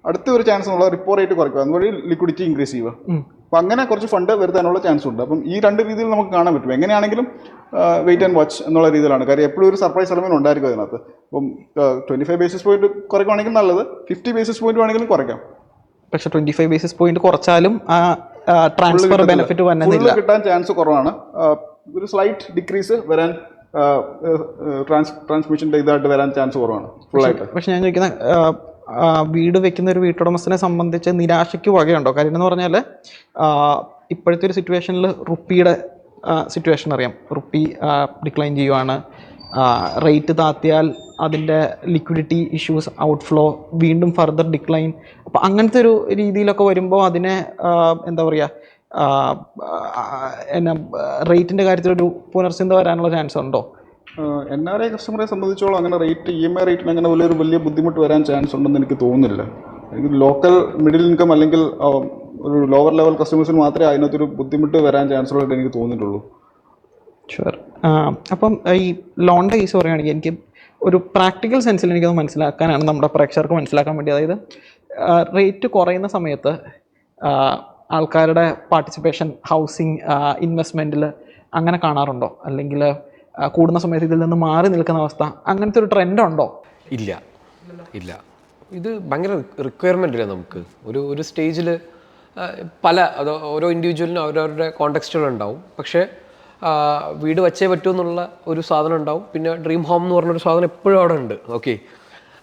അടുത്ത ഒരു ചാൻസ് എന്നുള്ള റിപ്പോ റേറ്റ് കുറയ്ക്കുക, അതുവഴി ലിക്വിഡിറ്റി ഇൻക്രീസ് ചെയ്യുക. അപ്പം അങ്ങനെ കുറച്ച് ഫണ്ട് വരുത്താനുള്ള ചാൻസ് ഉണ്ട്. അപ്പം ഈ 2 രീതിയിൽ നമുക്ക് കാണാൻ പറ്റും. എങ്ങനെയാണെങ്കിലും വെയിറ്റ് ആൻഡ് വാച്ച് എന്നുള്ള രീതിയിലാണ്. കാര്യം എപ്പോഴും ഒരു സർപ്രൈസ് എലമെന്റ് ഉണ്ടായിരിക്കും അതിനകത്ത്. അപ്പം 25 ബേസിസ് പോയിന്റ് കുറയ്ക്കുകയാണെങ്കിൽ നല്ലത്, 50 ബേസിസ് പോയിന്റ് വേണമെങ്കിലും കുറയ്ക്കാം.
പക്ഷെ 25 ബേസിസ് പോയിന്റ് കുറച്ചാലും ട്രാൻസ്ഫർ ബെനിഫിറ്റ് വന്നില്ല,
കിട്ടാൻ ചാൻസ് കുറവാണ്. ഒരു സ്ലൈറ്റ് ഡിക്രീസ് വരാൻ, ട്രാൻസ്മിഷൻ്റെ ഇതായിട്ട് വരാൻ ചാൻസ് കുറവാണ് ഫുള്ളായിട്ട്.
പക്ഷെ ഞാൻ ചോദിക്കുന്ന, വീട് വെക്കുന്ന ഒരു വീട്ടുടമസ്ഥനെ സംബന്ധിച്ച് നിരാശയ്ക്ക് വകയുണ്ടോ? കാര്യം എന്ന് പറഞ്ഞാൽ ഇപ്പോഴത്തെ ഒരു സിറ്റുവേഷനിൽ റുപ്പിയുടെ സിറ്റുവേഷൻ അറിയാം. റുപ്പി ഡിക്ലൈൻ ചെയ്യുവാണ്. റേറ്റ് താത്തിയാൽ അതിൻ്റെ ലിക്വിഡിറ്റി ഇഷ്യൂസ്, ഔട്ട്ഫ്ലോ വീണ്ടും ഫർദർ ഡിക്ലൈൻ. അപ്പോൾ അങ്ങനത്തെ ഒരു രീതിയിലൊക്കെ വരുമ്പോൾ അതിനെ എന്താ പറയുക, എന്നാ റേറ്റിൻ്റെ കാര്യത്തിലൊരു പുനർചിന്ത വരാനുള്ള ചാൻസ് ഉണ്ടോ?
NRI കസ്റ്റമറെ സംബന്ധിച്ചോളം അങ്ങനെ റേറ്റ് EMI റേറ്റിന് അങ്ങനെ വലിയ ബുദ്ധിമുട്ട് വരാൻ ചാൻസ് ഉണ്ടെന്ന് എനിക്ക് തോന്നുന്നില്ല. എനിക്ക് ലോക്കൽ മിഡിൽ ഇൻകം അല്ലെങ്കിൽ ഒരു ലോവർ ലെവൽ കസ്റ്റമേഴ്സിന് മാത്രമേ അതിനകത്തൊരു ബുദ്ധിമുട്ട് വരാൻ ചാൻസ് ഉള്ളതായിട്ട് എനിക്ക് തോന്നിയിട്ടുള്ളൂ.
ഷുവർ. അപ്പം ഈ ലോണിൻ്റെ കേസ് പറയുകയാണെങ്കിൽ എനിക്ക് ഒരു പ്രാക്ടിക്കൽ സെൻസിൽ എനിക്കത് മനസ്സിലാക്കാനാണ്, നമ്മുടെ പ്രേക്ഷകർക്ക് മനസ്സിലാക്കാൻ വേണ്ടി. അതായത് റേറ്റ് കുറയുന്ന സമയത്ത് ആൾക്കാരുടെ പാർട്ടിസിപ്പേഷൻ ഹൗസിങ് ഇൻവെസ്റ്റ്മെൻറ്റിൽ അങ്ങനെ കാണാറുണ്ടോ? അല്ലെങ്കിൽ കൂടുന്ന സമയത്ത് ഇതിൽ നിന്ന് മാറി നിൽക്കുന്ന അവസ്ഥ, അങ്ങനത്തെ ഒരു ട്രെൻഡ് ഉണ്ടോ?
ഇല്ല. ഇത് ഭയങ്കര റിക്വയർമെൻ്റ് ഇല്ല നമുക്ക്. ഒരു സ്റ്റേജിൽ ഓരോ ഇൻഡിവിജ്വലിനും അവരവരുടെ കോണ്ടെക്സ്റ്റുകളുണ്ടാവും. പക്ഷേ വീട് വച്ചേ പറ്റൂ എന്നുള്ള ഒരു സാധനം ഉണ്ടാവും. പിന്നെ ഡ്രീം ഹോം എന്ന് പറഞ്ഞൊരു സാധനം എപ്പോഴും അവിടെ ഉണ്ട്. ഓക്കെ,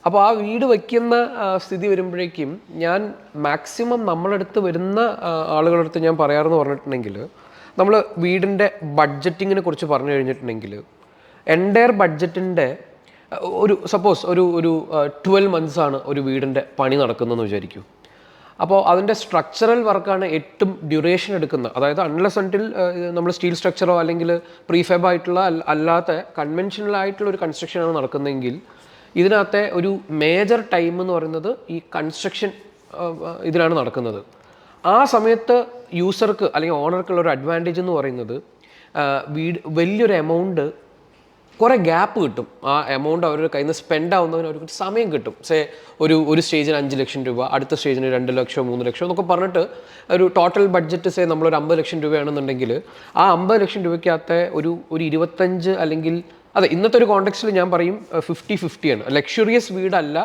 അപ്പോൾ ആ വീട് വയ്ക്കുന്ന സ്ഥിതി വരുമ്പോഴേക്കും ഞാൻ മാക്സിമം നമ്മളടുത്ത് വരുന്ന ആളുകളുടെ അടുത്ത് ഞാൻ പറയാറെന്ന് പറഞ്ഞിട്ടുണ്ടെങ്കിൽ, നമ്മൾ വീടിൻ്റെ ബഡ്ജറ്റിങ്ങിനെ കുറിച്ച് പറഞ്ഞു കഴിഞ്ഞിട്ടുണ്ടെങ്കിൽ എൻ്റയർ ബഡ്ജറ്റിൻ്റെ സപ്പോസ് ഒരു 12 months ആണ് ഒരു വീടിൻ്റെ പണി നടക്കുന്നതെന്ന് വിചാരിക്കൂ. അപ്പോൾ അതിൻ്റെ സ്ട്രക്ചറൽ വർക്കാണ് ഏറ്റവും ഡ്യൂറേഷൻ എടുക്കുന്നത്. അതായത് അൺലെസ് അൺടിൽ നമ്മൾ സ്റ്റീൽ സ്ട്രക്ചറോ അല്ലെങ്കിൽ പ്രീഫാബ് ആയിട്ടുള്ള അല്ലാത്ത കൺവെൻഷനൽ ആയിട്ടുള്ള ഒരു കൺസ്ട്രക്ഷനാണ് നടക്കുന്നതെങ്കിൽ ഇതിനകത്തെ ഒരു മേജർ ടൈം എന്ന് പറയുന്നത് ഈ കൺസ്ട്രക്ഷൻ ഇതിലാണ് നടക്കുന്നത്. ആ സമയത്ത് യൂസർക്ക് അല്ലെങ്കിൽ ഓണർക്കുള്ള ഒരു അഡ്വാൻറ്റേജ് എന്ന് പറയുന്നത് വലിയൊരു എമൗണ്ട്, കുറേ ഗ്യാപ്പ് കിട്ടും. ആ എമൗണ്ട് അവരുടെ കയ്യിൽ നിന്ന് സ്പെൻഡ് ആവുന്നതിന് അവർക്ക് സമയം കിട്ടും. ഒരു സ്റ്റേജിന് 5 ലക്ഷം രൂപ, അടുത്ത സ്റ്റേജിന് 2 ലക്ഷം 3 ലക്ഷം എന്നൊക്കെ പറഞ്ഞിട്ട് ഒരു ടോട്ടൽ ബഡ്ജറ്റ് നമ്മളൊരു 50 ലക്ഷം രൂപയാണെന്നുണ്ടെങ്കിൽ ആ 50 ലക്ഷം രൂപയ്ക്കകത്തെ ഒരു 25 അല്ലെങ്കിൽ ഇന്നത്തെ ഒരു കോണ്ടെക്സ്റ്റിൽ ഞാൻ പറയും 50-50 ആണ്. ലക്ഷറിയസ് വീടല്ല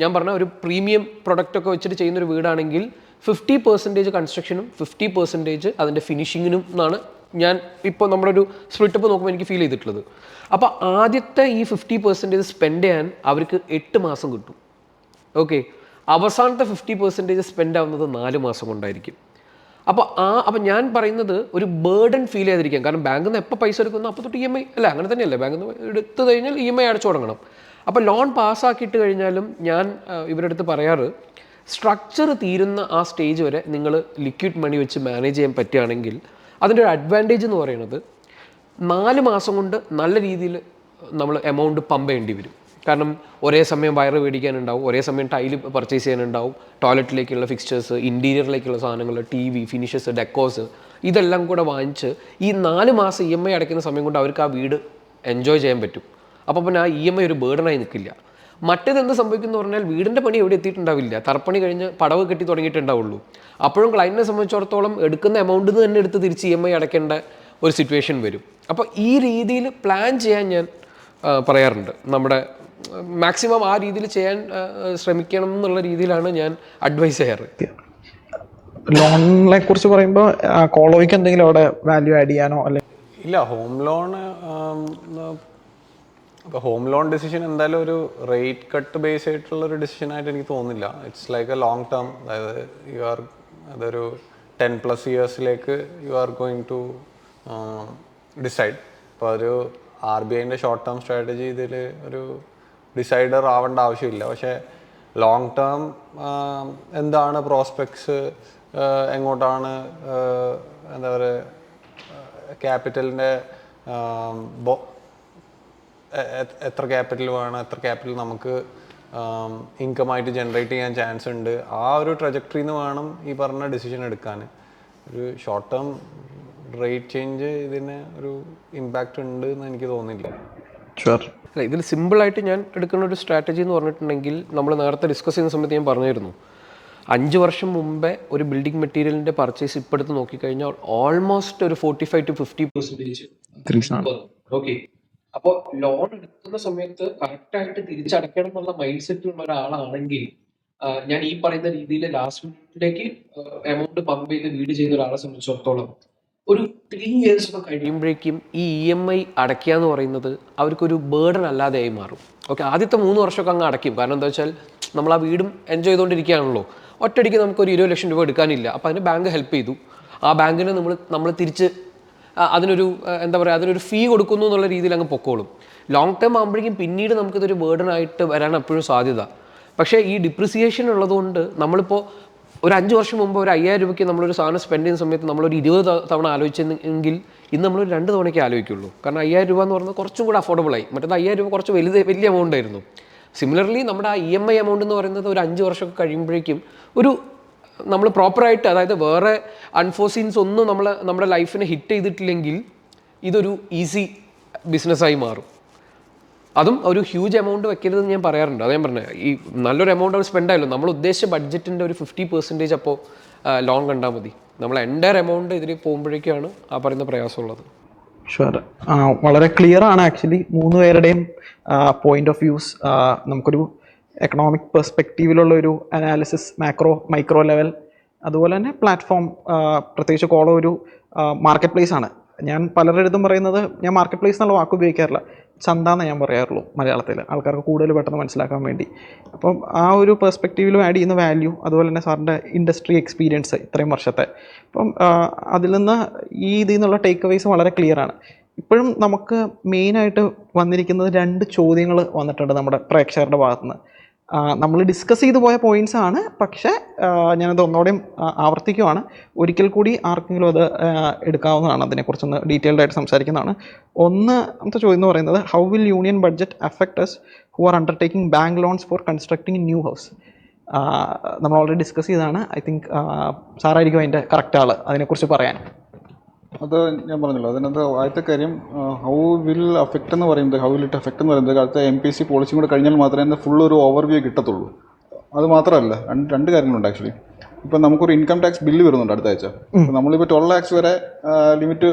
ഞാൻ പറഞ്ഞ ഒരു പ്രീമിയം പ്രൊഡക്റ്റൊക്കെ വെച്ചിട്ട് ചെയ്യുന്നൊരു വീടാണെങ്കിൽ 50% കൺസ്ട്രക്ഷനും 50% അതിൻ്റെ ഫിനിഷിങ്ങിനും എന്നാണ് ഞാൻ ഇപ്പോൾ നമ്മുടെ ഒരു സ്പ്ലിറ്റപ്പ് നോക്കുമ്പോൾ എനിക്ക് ഫീൽ ചെയ്തിട്ടുള്ളത്. അപ്പോൾ ആദ്യത്തെ ഈ 50% സ്പെൻഡ് ചെയ്യാൻ അവർക്ക് 8 മാസം കിട്ടും. ഓക്കെ, അവസാനത്തെ 50% സ്പെൻഡ് ആവുന്നത് 4 മാസം കൊണ്ടായിരിക്കും. അപ്പോൾ ഞാൻ പറയുന്നത് ഒരു ബേർഡൻ ഫീൽ ചെയ്തിരിക്കാം. കാരണം ബാങ്കിൽ നിന്ന് എപ്പോൾ പൈസ എടുക്കുന്നു അപ്പോൾ തൊട്ട് EMI അല്ല, അങ്ങനെ തന്നെയല്ലേ, ബാങ്കിൽ നിന്ന് എടുത്തു കഴിഞ്ഞാൽ EMI അടച്ചു തുടങ്ങണം. അപ്പോൾ ലോൺ പാസ്സാക്കിയിട്ട് കഴിഞ്ഞാലും ഞാൻ ഇവരുടെ അടുത്ത് പറയാറ്, സ്ട്രക്ചർ തീരുന്ന ആ സ്റ്റേജ് വരെ നിങ്ങൾ ലിക്വിഡ് മണി വെച്ച് മാനേജ് ചെയ്യാൻ പറ്റുകയാണെങ്കിൽ അതിൻ്റെ ഒരു അഡ്വാൻറ്റേജ് എന്ന് പറയുന്നത് 4 മാസം കൊണ്ട് നല്ല രീതിയിൽ നമ്മൾ എമൗണ്ട് പമ്പ് ചെയ്യേണ്ടി വരും. കാരണം ഒരേ സമയം വയറ് മേടിക്കാനുണ്ടാവും, ഒരേ സമയം ടൈല് പർച്ചേസ് ചെയ്യാനുണ്ടാവും, ടോയ്ലറ്റിലേക്കുള്ള ഫിക്സ്ചേഴ്സ്, ഇൻറ്റീരിയറിലേക്കുള്ള സാധനങ്ങൾ, TV, ഫിനിഷസ്, ഡെക്കോസ്, ഇതെല്ലാം കൂടെ വാങ്ങിച്ച് ഈ 4 മാസം EMI അടയ്ക്കുന്ന സമയം കൊണ്ട് അവർക്ക് ആ വീട് എൻജോയ് ചെയ്യാൻ പറ്റും. അപ്പോൾ പിന്നെ ആ EMI ഒരു ബേർഡനായി നിൽക്കില്ല. മറ്റേതെന്ത് സംഭവിക്കുന്നു പറഞ്ഞാൽ വീടിൻ്റെ പണി എവിടെ എത്തിയിട്ടുണ്ടാവില്ല, തറപ്പണി കഴിഞ്ഞ് പടവ് കെട്ടി തുടങ്ങിയിട്ടുണ്ടാവുള്ളൂ. അപ്പോഴും ക്ലയൻറ്റിനെ സംബന്ധിച്ചിടത്തോളം എടുക്കുന്ന എമൗണ്ടിൽ നിന്ന് തന്നെ എടുത്ത് തിരിച്ച് EMI അടയ്ക്കേണ്ട ഒരു സിറ്റുവേഷൻ വരും. അപ്പോൾ ഈ രീതിയിൽ പ്ലാൻ ചെയ്യാൻ ഞാൻ പറയാറുണ്ട്. നമ്മുടെ മാക്സിമം ആ രീതിയിൽ ചെയ്യാൻ ശ്രമിക്കണം എന്നുള്ള രീതിയിലാണ് ഞാൻ അഡ്വൈസ് ചെയ്യാറ്.
ലോണിനെ കുറിച്ച് പറയുമ്പോൾ കോളോയ്ക്ക് എന്തെങ്കിലും അവിടെ വാല്യൂ ആഡ് ചെയ്യാനോ അല്ലെങ്കിൽ
ഇല്ല? ഹോം ലോൺ ഡിസിഷൻ എന്തായാലും ഒരു റേറ്റ് കട്ട് ബേസ് ആയിട്ടുള്ള ഒരു ഡിസിഷനായിട്ട് എനിക്ക് തോന്നുന്നില്ല. It's like a long term. അതായത് അതൊരു 10+ yearsലേക്ക് you are going to decide. അപ്പോൾ ഒരു RBIൻ്റെ ഷോർട്ട് ടേം സ്ട്രാറ്റജി ഇതിൽ ഒരു ഡിസൈഡർ ആവേണ്ട ആവശ്യമില്ല. പക്ഷേ ലോങ് ടേം എന്താണ് പ്രോസ്പെക്ട്സ്, എങ്ങോട്ടാണ് എന്താ പറയുക, ക്യാപിറ്റലിൻ്റെ എത്ര ക്യാപിറ്റൽ വേണം, എത്ര ക്യാപിറ്റൽ നമുക്ക് ഇൻകമായിട്ട് ജനറേറ്റ് ചെയ്യാൻ ചാൻസ് ഉണ്ട്, ആ ഒരു ട്രജക്ടറിന്ന് വേണം ഈ പറഞ്ഞ ഡിസിഷൻ എടുക്കാൻ. ഒരു ഷോർട്ട് ടേം റേറ്റ് ചേഞ്ച് ഇതിന് ഒരു ഇമ്പാക്റ്റ് ഉണ്ട് എന്ന് എനിക്ക് തോന്നുന്നില്ല.
അല്ല, ഇതിൽ സിമ്പിളായിട്ട് ഞാൻ എടുക്കുന്ന ഒരു സ്ട്രാറ്റജി എന്ന് പറഞ്ഞിട്ടുണ്ടെങ്കിൽ, നമ്മൾ നേരത്തെ ഡിസ്കസ് ചെയ്യുന്ന സമയത്ത് ഞാൻ പറഞ്ഞിരുന്നു, 5 വർഷം മുമ്പേ ഒരു ബിൽഡിംഗ് മെറ്റീരിയലിൻ്റെ പർച്ചേസ് ഇപ്പോൾ എടുത്ത് നോക്കിക്കഴിഞ്ഞാൽ ഓൾമോസ്റ്റ് ഒരു 45-50%. ഓക്കെ, അപ്പോൾ ലോൺ എടുക്കുന്ന സമയത്ത് കറക്റ്റായിട്ട് തിരിച്ചടയ്ക്കണം എന്നുള്ള മൈൻഡ് സെറ്റിലുള്ള ഒരാളാണെങ്കിൽ ഞാൻ ഈ പറയുന്ന രീതിയിൽ ലാസ്റ്റ് മിനിറ്റിലേക്ക് എമൗണ്ട് പമ്പ് ചെയ്ത് വീട് ചെയ്യുന്ന ഒരാളെ സംബന്ധിച്ചിടത്തോളം ഒരു 3 years ഒക്കെ കഴിയുമ്പോഴേക്കും ഈ EMI അടയ്ക്കുക എന്ന് പറയുന്നത് അവർക്കൊരു ബേർഡൻ അല്ലാതെയായി മാറും. ഓക്കെ, ആദ്യത്തെ 3 വർഷമൊക്കെ അങ്ങ് അടയ്ക്കും. കാരണം എന്താ വെച്ചാൽ നമ്മൾ ആ വീടും എൻജോയ് ചെയ്തുകൊണ്ടിരിക്കുകയാണല്ലോ. ഒറ്റയടിക്ക് നമുക്കൊരു 20 ലക്ഷം രൂപ എടുക്കാനില്ല. അപ്പോൾ അതിന് ബാങ്ക് ഹെൽപ്പ് ചെയ്തു. ആ ബാങ്കിന് നമ്മൾ തിരിച്ച് അതിനൊരു എന്താ പറയുക, അതിനൊരു ഫീ കൊടുക്കുന്നു എന്നുള്ള രീതിയിൽ അങ്ങ് പൊക്കോളും. ലോങ് ടേം ആകുമ്പോഴേക്കും പിന്നീട് നമുക്കിതൊരു ബേർഡനായിട്ട് വരാൻ എപ്പോഴും സാധ്യത. പക്ഷേ ഈ ഡിപ്രിസിയേഷൻ ഉള്ളതുകൊണ്ട് നമ്മളിപ്പോൾ ഒരു 5 വർഷം മുമ്പ് ഒരു 5000 രൂപയ്ക്ക് നമ്മളൊരു സാധനം സ്പെൻഡ് ചെയ്യുന്ന സമയത്ത് നമ്മളൊരു 20 തവണ ആലോചിച്ചെങ്കിൽ ഇന്ന് നമ്മളൊരു 2 തവണയ്ക്ക് ആലോചിക്കുള്ളൂ. കാരണം 5000 രൂപ എന്ന് പറയുന്നത് കുറച്ചും കൂടെ അഫോർഡബിളായി. മറ്റേത് 5000 രൂപ കുറച്ച് വലിയ എമൗണ്ട് ആയിരുന്നു. സിമിലർലി നമ്മുടെ ആ EMI എമൗണ്ട് എന്ന് പറയുന്നത് ഒരു 5 വർഷമൊക്കെ കഴിയുമ്പോഴേക്കും ഒരു നമ്മൾ പ്രോപ്പറായിട്ട്, അതായത് വേറെ അൺഫോർസീൻസ് ഒന്നും നമ്മുടെ ലൈഫിനെ ഹിറ്റ് ചെയ്തിട്ടില്ലെങ്കിൽ ഇതൊരു ഈസി ബിസിനസ്സായി മാറും. അതും ഒരു ഹ്യൂജ് എമൗണ്ട് വെക്കരുതെന്ന് ഞാൻ പറയാറുണ്ട്. അത് ഞാൻ പറഞ്ഞത്, ഈ നല്ലൊരു എമൗണ്ട് അവർ സ്പെൻഡ് ആയല്ലോ, നമ്മൾ ഉദ്ദേശിച്ച ബഡ്ജറ്റിൻ്റെ ഒരു 50% അപ്പോൾ ലോങ് കണ്ടാൽ മതി. നമ്മൾ എൻ്റയർ എമൗണ്ട് ഇതിൽ പോകുമ്പോഴേക്കാണ് ആ പറയുന്ന പ്രയാസമുള്ളത്.
ഷുവർ. വളരെ ക്ലിയർ ആണ് ആക്ച്വലി 3 പേരുടെയും പോയിന്റ് ഓഫ് വ്യൂസ്. നമുക്കൊരു എക്കണോമിക് പെർസ്പെക്റ്റീവിലുള്ള ഒരു അനാലിസിസ്, മൈക്രോ ലെവൽ, അതുപോലെ തന്നെ പ്ലാറ്റ്ഫോം, പ്രത്യേകിച്ച് കോളോ ഒരു മാർക്കറ്റ് പ്ലേസ് ആണ്. ഞാൻ പലരുടെ അടുത്തും പറയുന്നത്, ഞാൻ മാർക്കറ്റ് പ്ലേസ് എന്നുള്ള വാക്ക് ഉപയോഗിക്കാറില്ല, ചന്ത എന്നേ ഞാൻ പറയാറുള്ളൂ മലയാളത്തിൽ, ആൾക്കാർക്ക് കൂടുതൽ പെട്ടെന്ന് മനസ്സിലാക്കാൻ വേണ്ടി. അപ്പം ആ ഒരു പെർസ്പെക്റ്റീവിലും ആഡ് ചെയ്യുന്ന വാല്യൂ, അതുപോലെ തന്നെ സാറിൻ്റെ ഇൻഡസ്ട്രി എക്സ്പീരിയൻസ് ഇത്രയും വർഷത്തെ, അപ്പം അതിൽ നിന്ന് ഇതിൽ നിന്നുള്ള ടേക്ക് അവേസ് വളരെ ക്ലിയർ ആണ്. ഇപ്പോഴും നമുക്ക് മെയിനായിട്ട് വന്നിരിക്കുന്നത് 2 ചോദ്യങ്ങൾ വന്നിട്ടുണ്ട് നമ്മുടെ പ്രേക്ഷകരുടെ ഭാഗത്തുനിന്ന്. നമ്മൾ ഡിസ്കസ് ചെയ്തു പോയ പോയിൻറ്റ്സ് ആണ്, പക്ഷേ ഞാനത് ഒന്നുകൂടെയും ആവർത്തിക്കുവാണ്. ഒരിക്കൽ കൂടി ആർക്കെങ്കിലും അത് എടുക്കാവുന്നതാണ്, അതിനെക്കുറിച്ചൊന്ന് ഡീറ്റെയിൽഡ് ആയിട്ട് സംസാരിക്കുന്നതാണ്. ഒന്നാമത്തെ ചോദ്യം എന്ന് പറയുന്നത്, how will union budget affect us who are undertaking bank loans for constructing new house? നമ്മൾ ഓൾറെഡി ഡിസ്കസ് ചെയ്തതാണ്. ഐ തിങ്ക് സാറായിരിക്കും അതിൻ്റെ കറക്റ്റ് ആൾ അതിനെക്കുറിച്ച് പറയാൻ.
അത് ഞാൻ പറഞ്ഞല്ലോ, അതിനകത്ത് ആദ്യത്തെ കാര്യം ഹൗ വിൽ അഫക്റ്റ് എന്ന് പറയുന്നത്, ഹൗ വിൽ ഇറ്റ് അഫക്റ്റ് എന്ന് പറയുന്നത് അടുത്ത MPC പോളിസിയും കൂടെ കഴിഞ്ഞാൽ മാത്രമേ അതിൻ്റെ ഫുൾ ഒരു ഓവർവ്യൂ കിട്ടത്തുള്ളൂ. അത് മാത്രമല്ല, രണ്ട് കാര്യങ്ങളുണ്ട് ആക്ച്വലി. ഇപ്പം നമുക്കൊരു ഇൻകം ടാക്സ് ബില്ല് വരുന്നുണ്ട് അടുത്ത ആഴ്ച. നമ്മളിപ്പോൾ 12 lakhs വരെ ലിമിറ്റ്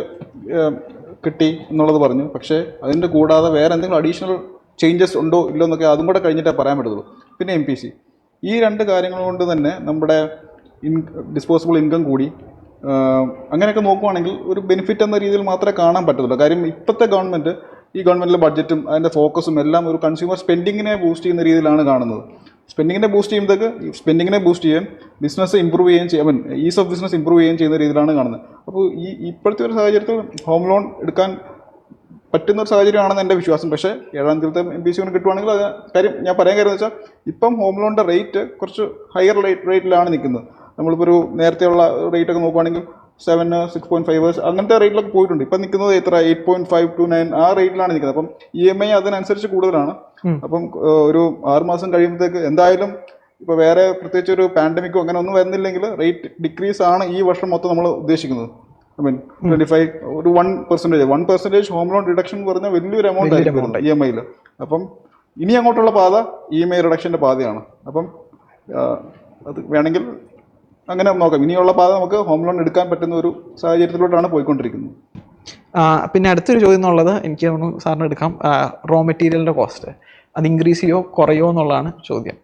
കിട്ടി എന്നുള്ളത് പറഞ്ഞു. പക്ഷേ അതിൻ്റെ കൂടാതെ വേറെ എന്തെങ്കിലും അഡീഷണൽ ചേഞ്ചസ് ഉണ്ടോ ഇല്ലോ എന്നൊക്കെ അതും കൂടെ കഴിഞ്ഞിട്ടേ പറയാൻ പറ്റത്തുള്ളൂ. പിന്നെ MPC, ഈ 2 കാര്യങ്ങൾ കൊണ്ട് തന്നെ നമ്മുടെ ഡിസ്പോസിബിൾ ഇൻകം കൂടി. അങ്ങനെയൊക്കെ നോക്കുവാണെങ്കിൽ ഒരു ബെനിഫിറ്റ് എന്ന രീതിയിൽ മാത്രമേ കാണാൻ പറ്റത്തുള്ളൂ. കാര്യം ഇപ്പോഴത്തെ ഈ ഗവൺമെൻറ്റിലെ ബഡ്ജറ്റും അതിൻ്റെ ഫോക്കസും എല്ലാം ഒരു കൺസ്യൂമർ സ്പെൻഡിങ്ങിനെ ബൂസ്റ്റ് ചെയ്യുന്ന രീതിയിലാണ് കാണുന്നത്. സ്പെൻഡിങ്ങിനെ ബൂസ്റ്റ് ചെയ്യാൻ ബിസിനസ് ഇമ്പ്രൂവ് ചെയ്യുകയും ഈസ് ഓഫ് ബിസിനസ് ഇമ്പ്രൂവ് ചെയ്യുകയും ചെയ്യുന്ന രീതിയിലാണ് കാണുന്നത്. അപ്പോൾ ഇപ്പോഴത്തെ ഒരു സാഹചര്യത്തിൽ ഹോം ലോൺ എടുക്കാൻ പറ്റുന്ന ഒരു സാഹചര്യമാണെന്ന് എൻ്റെ വിശ്വാസം. പക്ഷേ 7ാം തീയതി MPC കിട്ടുവാണെങ്കിൽ അത് കാര്യം ഞാൻ പറയാൻ കാര്യം എന്ന് വെച്ചാൽ, ഇപ്പം ഹോം ലോണിൻ്റെ റേറ്റ് കുറച്ച് ഹയർ റേറ്റിലാണ് നിൽക്കുന്നത്. നമ്മളിപ്പോൾ ഒരു നേരത്തെയുള്ള റേറ്റൊക്കെ നോക്കുവാണെങ്കിൽ 7, 6.5 അങ്ങനത്തെ റേറ്റിലൊക്കെ പോയിട്ടുണ്ട്. ഇപ്പം നിൽക്കുന്നത് 8.5 to 9 ആ റേറ്റിലാണ് നിൽക്കുന്നത്. അപ്പം EMI അതിനനുസരിച്ച് കൂടുതലാണ്. അപ്പം ഒരു 6 മാസം കഴിയുമ്പോഴത്തേക്ക് എന്തായാലും ഇപ്പോൾ വേറെ പ്രത്യേകിച്ച് ഒരു പാൻഡമിക്കോ അങ്ങനെ ഒന്നും വരുന്നില്ലെങ്കിൽ റേറ്റ് ഡിക്രീസ് ആണ് ഈ വർഷം മൊത്തം നമ്മൾ ഉദ്ദേശിക്കുന്നത്. 25 ഒരു 1% ഹോം ലോൺ റിഡക്ഷൻ എന്ന് പറഞ്ഞാൽ വലിയൊരു എമൗണ്ട് ആയിരിക്കും EMI. അപ്പം ഇനി അങ്ങോട്ടുള്ള പാത EMI റിഡക്ഷൻ്റെ പാതയാണ്. അപ്പം അത് വേണമെങ്കിൽ അങ്ങനെ നോക്കാം. ഇനിയുള്ള പാത നമുക്ക് ഹോം ലോൺ എടുക്കാൻ പറ്റുന്ന ഒരു സാഹചര്യത്തിലോട്ടാണ് പോയിക്കൊണ്ടിരിക്കുന്നത്.
പിന്നെ അടുത്തൊരു ചോദ്യം എന്നുള്ളത്, എനിക്ക് തോന്നുന്നു സാറിന് എടുക്കാം, റോ മെറ്റീരിയലിൻ്റെ കോസ്റ്റ് അത് ഇൻക്രീസ് ചെയ്യോ കുറയോ എന്നുള്ളതാണ് ചോദ്യം.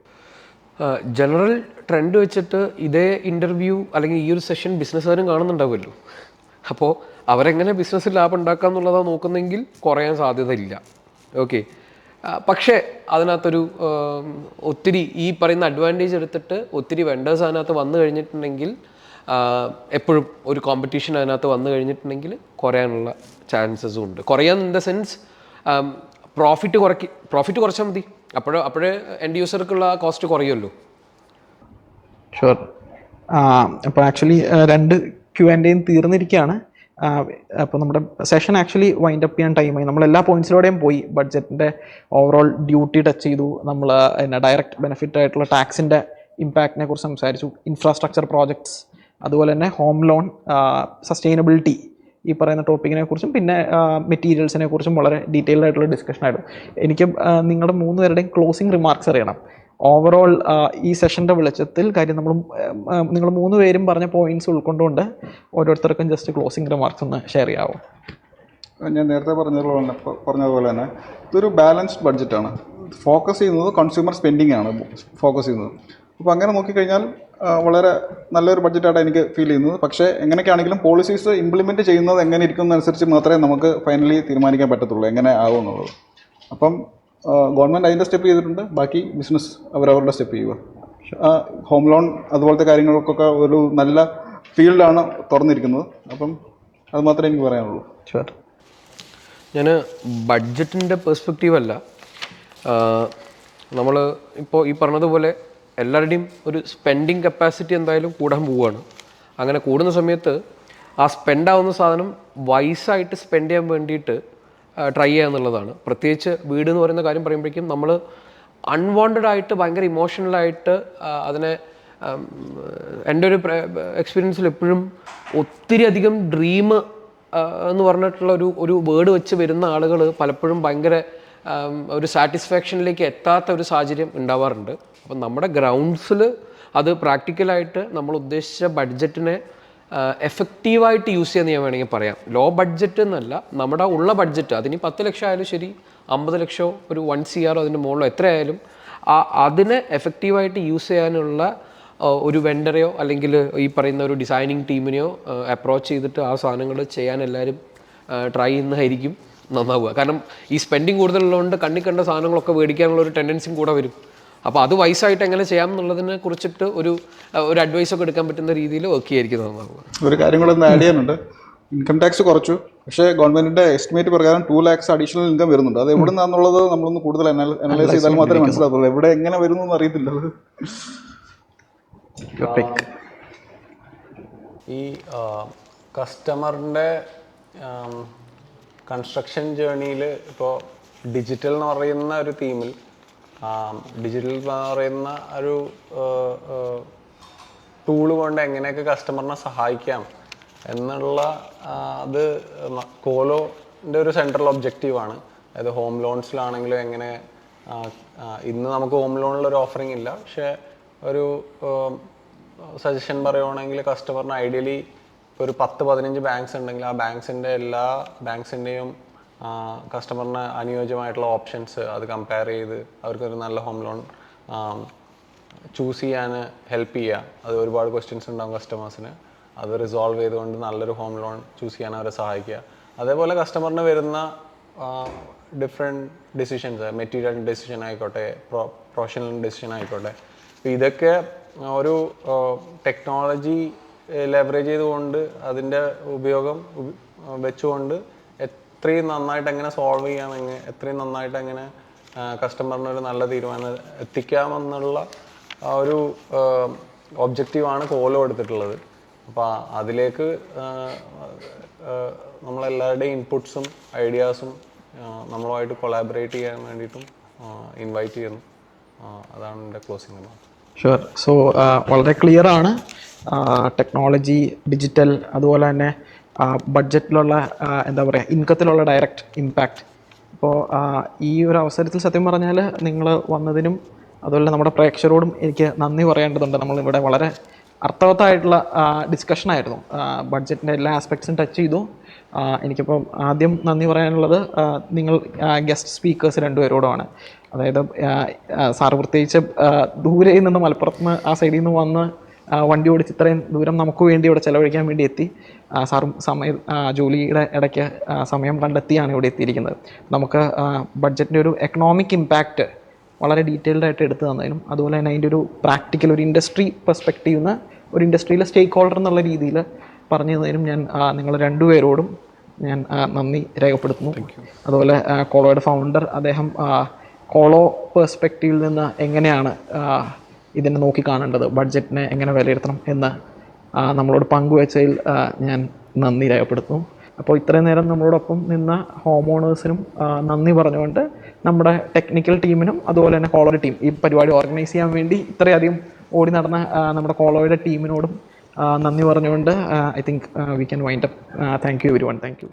ജനറൽ ട്രെൻഡ് വെച്ചിട്ട് ഇതേ ഇൻ്റർവ്യൂ അല്ലെങ്കിൽ ഈ ഒരു സെഷൻ ബിസിനസ്സുകാരും കാണുന്നുണ്ടാവുമല്ലോ. അപ്പോൾ അവരെങ്ങനെ ബിസിനസ്സിൽ ലാഭം ഉണ്ടാക്കുക എന്നുള്ളതാണ് നോക്കുന്നെങ്കിൽ കുറയാൻ സാധ്യതയില്ല. ഓക്കെ, പക്ഷേ അതിനകത്തൊരു ഒത്തിരി ഈ പറയുന്ന അഡ്വാൻറ്റേജ് എടുത്തിട്ട് ഒത്തിരി വെണ്ടേഴ്സ് അതിനകത്ത് വന്നു കഴിഞ്ഞിട്ടുണ്ടെങ്കിൽ, എപ്പോഴും ഒരു കോമ്പറ്റീഷൻ അതിനകത്ത് വന്നു കഴിഞ്ഞിട്ടുണ്ടെങ്കിൽ കുറയാനുള്ള ചാൻസസും ഉണ്ട്. കുറയാൻ ഇൻ ദ സെൻസ് പ്രോഫിറ്റ് കുറച്ചാൽ മതി, അപ്പോഴേ എൻഡ് യൂസർക്കുള്ള കോസ്റ്റ് കുറയുമല്ലോ.
ഷുവർ. അപ്പോൾ ആക്ച്വലി 2 Q&A തീർന്നിരിക്കുകയാണ്. അപ്പോൾ നമ്മുടെ സെഷൻ ആക്ച്വലി വൈൻഡ് അപ്പ് ചെയ്യാൻ ടൈമായി. നമ്മൾ എല്ലാ പോയിന്റ്സിലൂടെയും പോയി. ബഡ്ജറ്റിൻ്റെ ഓവറോൾ ഡ്യൂട്ടി ടച്ച് ചെയ്തു, നമ്മൾ ഡയറക്റ്റ് ബെനിഫിറ്റ് ആയിട്ടുള്ള ടാക്സിൻ്റെ ഇമ്പാക്റ്റിനെ കുറിച്ച് സംസാരിച്ചു, ഇൻഫ്രാസ്ട്രക്ചർ പ്രോജക്ട്സ്, അതുപോലെ തന്നെ ഹോം ലോൺ, സസ്റ്റൈനബിലിറ്റി, ഈ പറയുന്ന ടോപ്പിക്കിനെ കുറിച്ചും പിന്നെ മെറ്റീരിയൽസിനെ കുറിച്ചും വളരെ ഡീറ്റെയിൽഡ് ആയിട്ടുള്ള ഡിസ്കഷൻ ആയിരുന്നു. എനിക്ക് നിങ്ങളുടെ 3 പേരുടെയും ക്ലോസിംഗ് റിമാർക്സ് അറിയണം ഓവറോൾ ഈ സെഷൻ്റെ വെളിച്ചത്തിൽ. കാര്യം നിങ്ങൾ 3 പേരും പറഞ്ഞ പോയിന്റ്സ് ഉൾക്കൊണ്ടുകൊണ്ട് ഓരോരുത്തർക്കും ജസ്റ്റ് ക്ലോസിംഗ് റിമാർക്സ് ഒന്ന് ഷെയർ ചെയ്യാമോ?
ഞാൻ നേരത്തെ പറഞ്ഞതുപോലെ തന്നെ ഇതൊരു ബാലൻസ്ഡ് ബഡ്ജറ്റാണ്. ഫോക്കസ് ചെയ്യുന്നത് കൺസ്യൂമർ സ്പെൻഡിങ് ആണ് ഫോക്കസ് ചെയ്യുന്നത്. അപ്പോൾ അങ്ങനെ നോക്കിക്കഴിഞ്ഞാൽ വളരെ നല്ലൊരു ബഡ്ജറ്റായിട്ട് എനിക്ക് ഫീൽ ചെയ്യുന്നത്. പക്ഷേ എങ്ങനെയൊക്കെയാണെങ്കിലും പോളിസീസ് ഇംപ്ലിമെൻറ്റ് ചെയ്യുന്നത് എങ്ങനെ ഇരിക്കുന്നതനുസരിച്ച് മാത്രമേ നമുക്ക് ഫൈനലി തീരുമാനിക്കാൻ പറ്റത്തുള്ളൂ എങ്ങനെ ആകും എന്നുള്ളത്. അപ്പം ഗവൺമെൻറ് അതിൻ്റെ സ്റ്റെപ്പ് ചെയ്തിട്ടുണ്ട്, ബാക്കി ബിസിനസ് അവരവരുടെ സ്റ്റെപ്പ് ചെയ്യുക. ഹോം ലോൺ അതുപോലത്തെ കാര്യങ്ങൾക്കൊക്കെ ഒരു നല്ല ഫീൽഡാണ് തുറന്നിരിക്കുന്നത്. അപ്പം അത് മാത്രമേ എനിക്ക് പറയാനുള്ളൂ.
ഷുവർ.
ഞാൻ ബഡ്ജറ്റിൻ്റെ പെർസ്പെക്റ്റീവ് അല്ല, നമ്മൾ ഇപ്പോൾ ഈ പറഞ്ഞതുപോലെ എല്ലാവരുടെയും ഒരു സ്പെൻഡിങ് കപ്പാസിറ്റി എന്തായാലും കൂടാൻ പോവുകയാണ്. അങ്ങനെ കൂടുന്ന സമയത്ത് ആ സ്പെൻഡ് ആവുന്ന സാധനം വൈസായിട്ട് സ്പെൻഡ് ചെയ്യാൻ വേണ്ടിയിട്ട് ട്രൈ ചെയ്യുക എന്നുള്ളതാണ്. പ്രത്യേകിച്ച് വീട് എന്ന് പറയുന്ന കാര്യം പറയുമ്പോഴേക്കും നമ്മൾ അൺവാണ്ടഡ് ആയിട്ട് ഭയങ്കര ഇമോഷണലായിട്ട് അതിനെ എൻ്റെ ഒരു എക്സ്പീരിയൻസിൽ എപ്പോഴും ഒത്തിരി അധികം ഡ്രീം എന്ന് പറഞ്ഞിട്ടുള്ള ഒരു വേർഡ് വെച്ച് വരുന്ന ആളുകൾ പലപ്പോഴും ഭയങ്കര ഒരു സാറ്റിസ്ഫാക്ഷനിലേക്ക് എത്താത്ത ഒരു സാഹചര്യം ഉണ്ടാവാറുണ്ട്. അപ്പം നമ്മുടെ ഗ്രൗണ്ട്സിൽ അത് പ്രാക്ടിക്കലായിട്ട് നമ്മൾ ഉദ്ദേശിച്ച ബഡ്ജറ്റിനെ എഫക്റ്റീവായിട്ട് യൂസ് ചെയ്യാൻ ഞാൻ വേണമെങ്കിൽ പറയാം. ലോ ബഡ്ജറ്റ് എന്നല്ല, നമ്മുടെ ഉള്ള ബഡ്ജറ്റ് അതിന് 10 ലക്ഷം ആയാലും ശരി, 50 ലക്ഷമോ ഒരു 1 CR അതിൻ്റെ മുകളിലോ എത്രയായാലും അതിനെ എഫക്റ്റീവായിട്ട് യൂസ് ചെയ്യാനുള്ള ഒരു വെണ്ടറെയോ അല്ലെങ്കിൽ ഈ പറയുന്ന ഒരു ഡിസൈനിങ് ടീമിനെയോ അപ്രോച്ച് ചെയ്തിട്ട് ആ സാധനങ്ങൾ ചെയ്യാൻ എല്ലാവരും ട്രൈ ചെയ്യുന്നതായിരിക്കും നന്നാവുക. കാരണം ഈ സ്പെൻഡിങ് കൂടുതലുള്ളതുകൊണ്ട് കണ്ണി കണ്ട സാധനങ്ങളൊക്കെ മേടിക്കാനുള്ള ഒരു ടെൻഡൻസിയും കൂടെ വരും. അപ്പോൾ അത് വൈസായിട്ട് എങ്ങനെ ചെയ്യാം എന്നുള്ളതിനെ കുറിച്ചിട്ട് ഒരു അഡ്വൈസൊക്കെ എടുക്കാൻ പറ്റുന്ന രീതിയിൽ വർക്ക് ചെയ്യായിരിക്കും നന്നാവുക.
ഒരു കാര്യം കൂടെ ഒന്ന് ആഡ് ചെയ്യാനുണ്ട്. ഇൻകം ടാക്സ് കുറച്ചു, പക്ഷേ ഗവൺമെന്റിന്റെ എസ്റ്റിമേറ്റ് പ്രകാരം 2 lakhs അഡീഷണൽ ഇൻകം വരുന്നുണ്ട്. അത് എവിടെ നിന്നാന്നുള്ളത് നമ്മളൊന്ന് കൂടുതൽ അനലൈസ് ചെയ്താൽ മാത്രമേ മനസ്സിലാവുള്ളൂ. എവിടെ എങ്ങനെ വരുന്നു എന്ന് അറിയത്തില്ല.
ഈ കസ്റ്റമറിൻ്റെ കൺസ്ട്രക്ഷൻ ജേർണിയിൽ ഇപ്പോൾ ഡിജിറ്റൽ എന്ന് പറയുന്ന ഒരു തീമിൽ ഡിജിറ്റൽ എന്ന് പറയുന്ന ഒരു ടൂള് കൊണ്ട് എങ്ങനെയൊക്കെ കസ്റ്റമറിനെ സഹായിക്കാം എന്നുള്ള അത് കോലോൻ്റെ ഒരു സെൻട്രൽ ഒബ്ജക്റ്റീവാണ്. അതായത് ഹോം ലോൺസിലാണെങ്കിലും എങ്ങനെ ഇന്ന് നമുക്ക് ഹോം ലോണിലൊരു ഓഫറിംഗ് ഇല്ല, പക്ഷേ ഒരു സജഷൻ പറയുവാണെങ്കിൽ കസ്റ്റമറിന് ഐഡിയലി ഇപ്പോൾ ഒരു 10-15 ബാങ്ക്സ് ഉണ്ടെങ്കിൽ ആ ബാങ്ക്സിൻ്റെ എല്ലാ ബാങ്ക്സിൻ്റെയും കസ്റ്റമറിന് അനുയോജ്യമായിട്ടുള്ള ഓപ്ഷൻസ് അത് കമ്പയർ ചെയ്ത് അവർക്കൊരു നല്ല ഹോം ലോൺ ചൂസ് ചെയ്യാൻ ഹെൽപ്പ് ചെയ്യുക. അത് ഒരുപാട് ക്വസ്റ്റ്യൻസ് ഉണ്ടാകും കസ്റ്റമേഴ്സിന്, അത് റിസോൾവ് ചെയ്തുകൊണ്ട് നല്ലൊരു ഹോം ലോൺ ചൂസ് ചെയ്യാൻ അവരെ സഹായിക്കുക. അതേപോലെ കസ്റ്റമറിന് വരുന്ന ഡിഫറെൻറ്റ് ഡിസിഷൻസ്, മെറ്റീരിയൽ ഡിസിഷൻ ആയിക്കോട്ടെ, പ്രൊഫഷണൽ ഡിസിഷൻ ആയിക്കോട്ടെ, അപ്പോൾ ഇതൊക്കെ ഒരു ടെക്നോളജി ലെവറേജ് ചെയ്തുകൊണ്ട് അതിൻ്റെ ഉപയോഗം വെച്ചുകൊണ്ട് എത്രയും നന്നായിട്ട് എങ്ങനെ സോൾവ് ചെയ്യാം, എത്രയും നന്നായിട്ട് എങ്ങനെ കസ്റ്റമറിനൊരു നല്ല തീരുമാനം എത്തിക്കാമെന്നുള്ള ഒരു ഒബ്ജക്റ്റീവാണ് കോലോ എടുത്തിട്ടുള്ളത്. അപ്പോൾ അതിലേക്ക് നമ്മളെല്ലാവരുടെയും ഇൻപുട്സും ഐഡിയാസും നമ്മളുമായിട്ട് കൊളാബറേറ്റ് ചെയ്യാൻ വേണ്ടിയിട്ടും ഇൻവൈറ്റ് ചെയ്യുന്നു. അതാണ് എൻ്റെ ക്ലോസിംഗ് റിമാർക്ക്.
ഷുവർ. സോ വളരെ ക്ലിയർ ആണ്. ടെക്നോളജി, ഡിജിറ്റൽ, അതുപോലെ തന്നെ ബഡ്ജറ്റിലുള്ള എന്താ പറയുക, ഇൻകത്തിലുള്ള ഡയറക്റ്റ് ഇമ്പാക്റ്റ്. അപ്പോൾ ഈ ഒരു അവസരത്തിൽ സത്യം പറഞ്ഞാൽ നിങ്ങൾ വന്നതിനും അതുപോലെ നമ്മുടെ പ്രേക്ഷകരോടും എനിക്ക് നന്ദി പറയേണ്ടതുണ്ട്. നമ്മളിവിടെ വളരെ അർത്ഥവത്തായിട്ടുള്ള ഡിസ്കഷനായിരുന്നു. ബഡ്ജറ്റിൻ്റെ എല്ലാ ആസ്പെക്ട്സും ടച്ച് ചെയ്തു. എനിക്കിപ്പം ആദ്യം നന്ദി പറയാനുള്ളത് നിങ്ങൾ ഗസ്റ്റ് സ്പീക്കേഴ്സ് രണ്ടുപേരോടുമാണ്. അതായത് സാറ് പ്രത്യേകിച്ച് ദൂരെ നിന്ന് മലപ്പുറത്ത് നിന്ന് ആ സൈഡിൽ നിന്ന് വന്ന് വണ്ടി ഓടിച്ച് ഇത്രയും ദൂരം നമുക്ക് വേണ്ടി ഇവിടെ ചിലവഴിക്കാൻ വേണ്ടി എത്തി. സാറും ജോലിയുടെ ഇടയ്ക്ക് സമയം കണ്ടെത്തിയാണ് ഇവിടെ എത്തിയിരിക്കുന്നത്. നമുക്ക് ബഡ്ജറ്റിൻ്റെ ഒരു എക്കണോമിക് ഇമ്പാക്റ്റ് വളരെ ഡീറ്റെയിൽഡ് ആയിട്ട് എടുത്തു തന്നതിനും അതുപോലെ തന്നെ അതിൻ്റെ ഒരു പ്രാക്ടിക്കൽ ഒരു ഇൻഡസ്ട്രി പെർസ്പെക്റ്റീവ് നിന്ന് ഒരു ഇൻഡസ്ട്രിയിലെ സ്റ്റേക്ക് ഹോൾഡർ എന്നുള്ള രീതിയിൽ പറഞ്ഞു തന്നതിനും ഞാൻ നിങ്ങൾ രണ്ടുപേരോടും ഞാൻ നന്ദി രേഖപ്പെടുത്തുന്നു. അതുപോലെ കോളോയുടെ ഫൗണ്ടർ അദ്ദേഹം കോളോ പെർസ്പെക്റ്റീവിൽ നിന്ന് എങ്ങനെയാണ് ഇതിനെ നോക്കിക്കാണേണ്ടത്, ബഡ്ജറ്റിനെ എങ്ങനെ വിലയിരുത്തണം എന്ന് നമ്മളോട് പങ്കുവച്ചതിൽ ഞാൻ നന്ദി രേഖപ്പെടുത്തുന്നു. അപ്പോൾ ഇത്രയും നേരം നമ്മളോടൊപ്പം നിന്ന ഹോം ഓണേഴ്സിനും നന്ദി പറഞ്ഞുകൊണ്ട് നമ്മുടെ ടെക്നിക്കൽ ടീമിനും അതുപോലെ തന്നെ കോളോയുടെ ടീം ഈ പരിപാടി ഓർഗനൈസ് ചെയ്യാൻ വേണ്ടി ഇത്രയധികം ഓടി നടന്ന നമ്മുടെ കോളോയുടെ ടീമിനോടും നന്ദി പറഞ്ഞുകൊണ്ട് I think we can wind up. Thank you everyone. Thank you.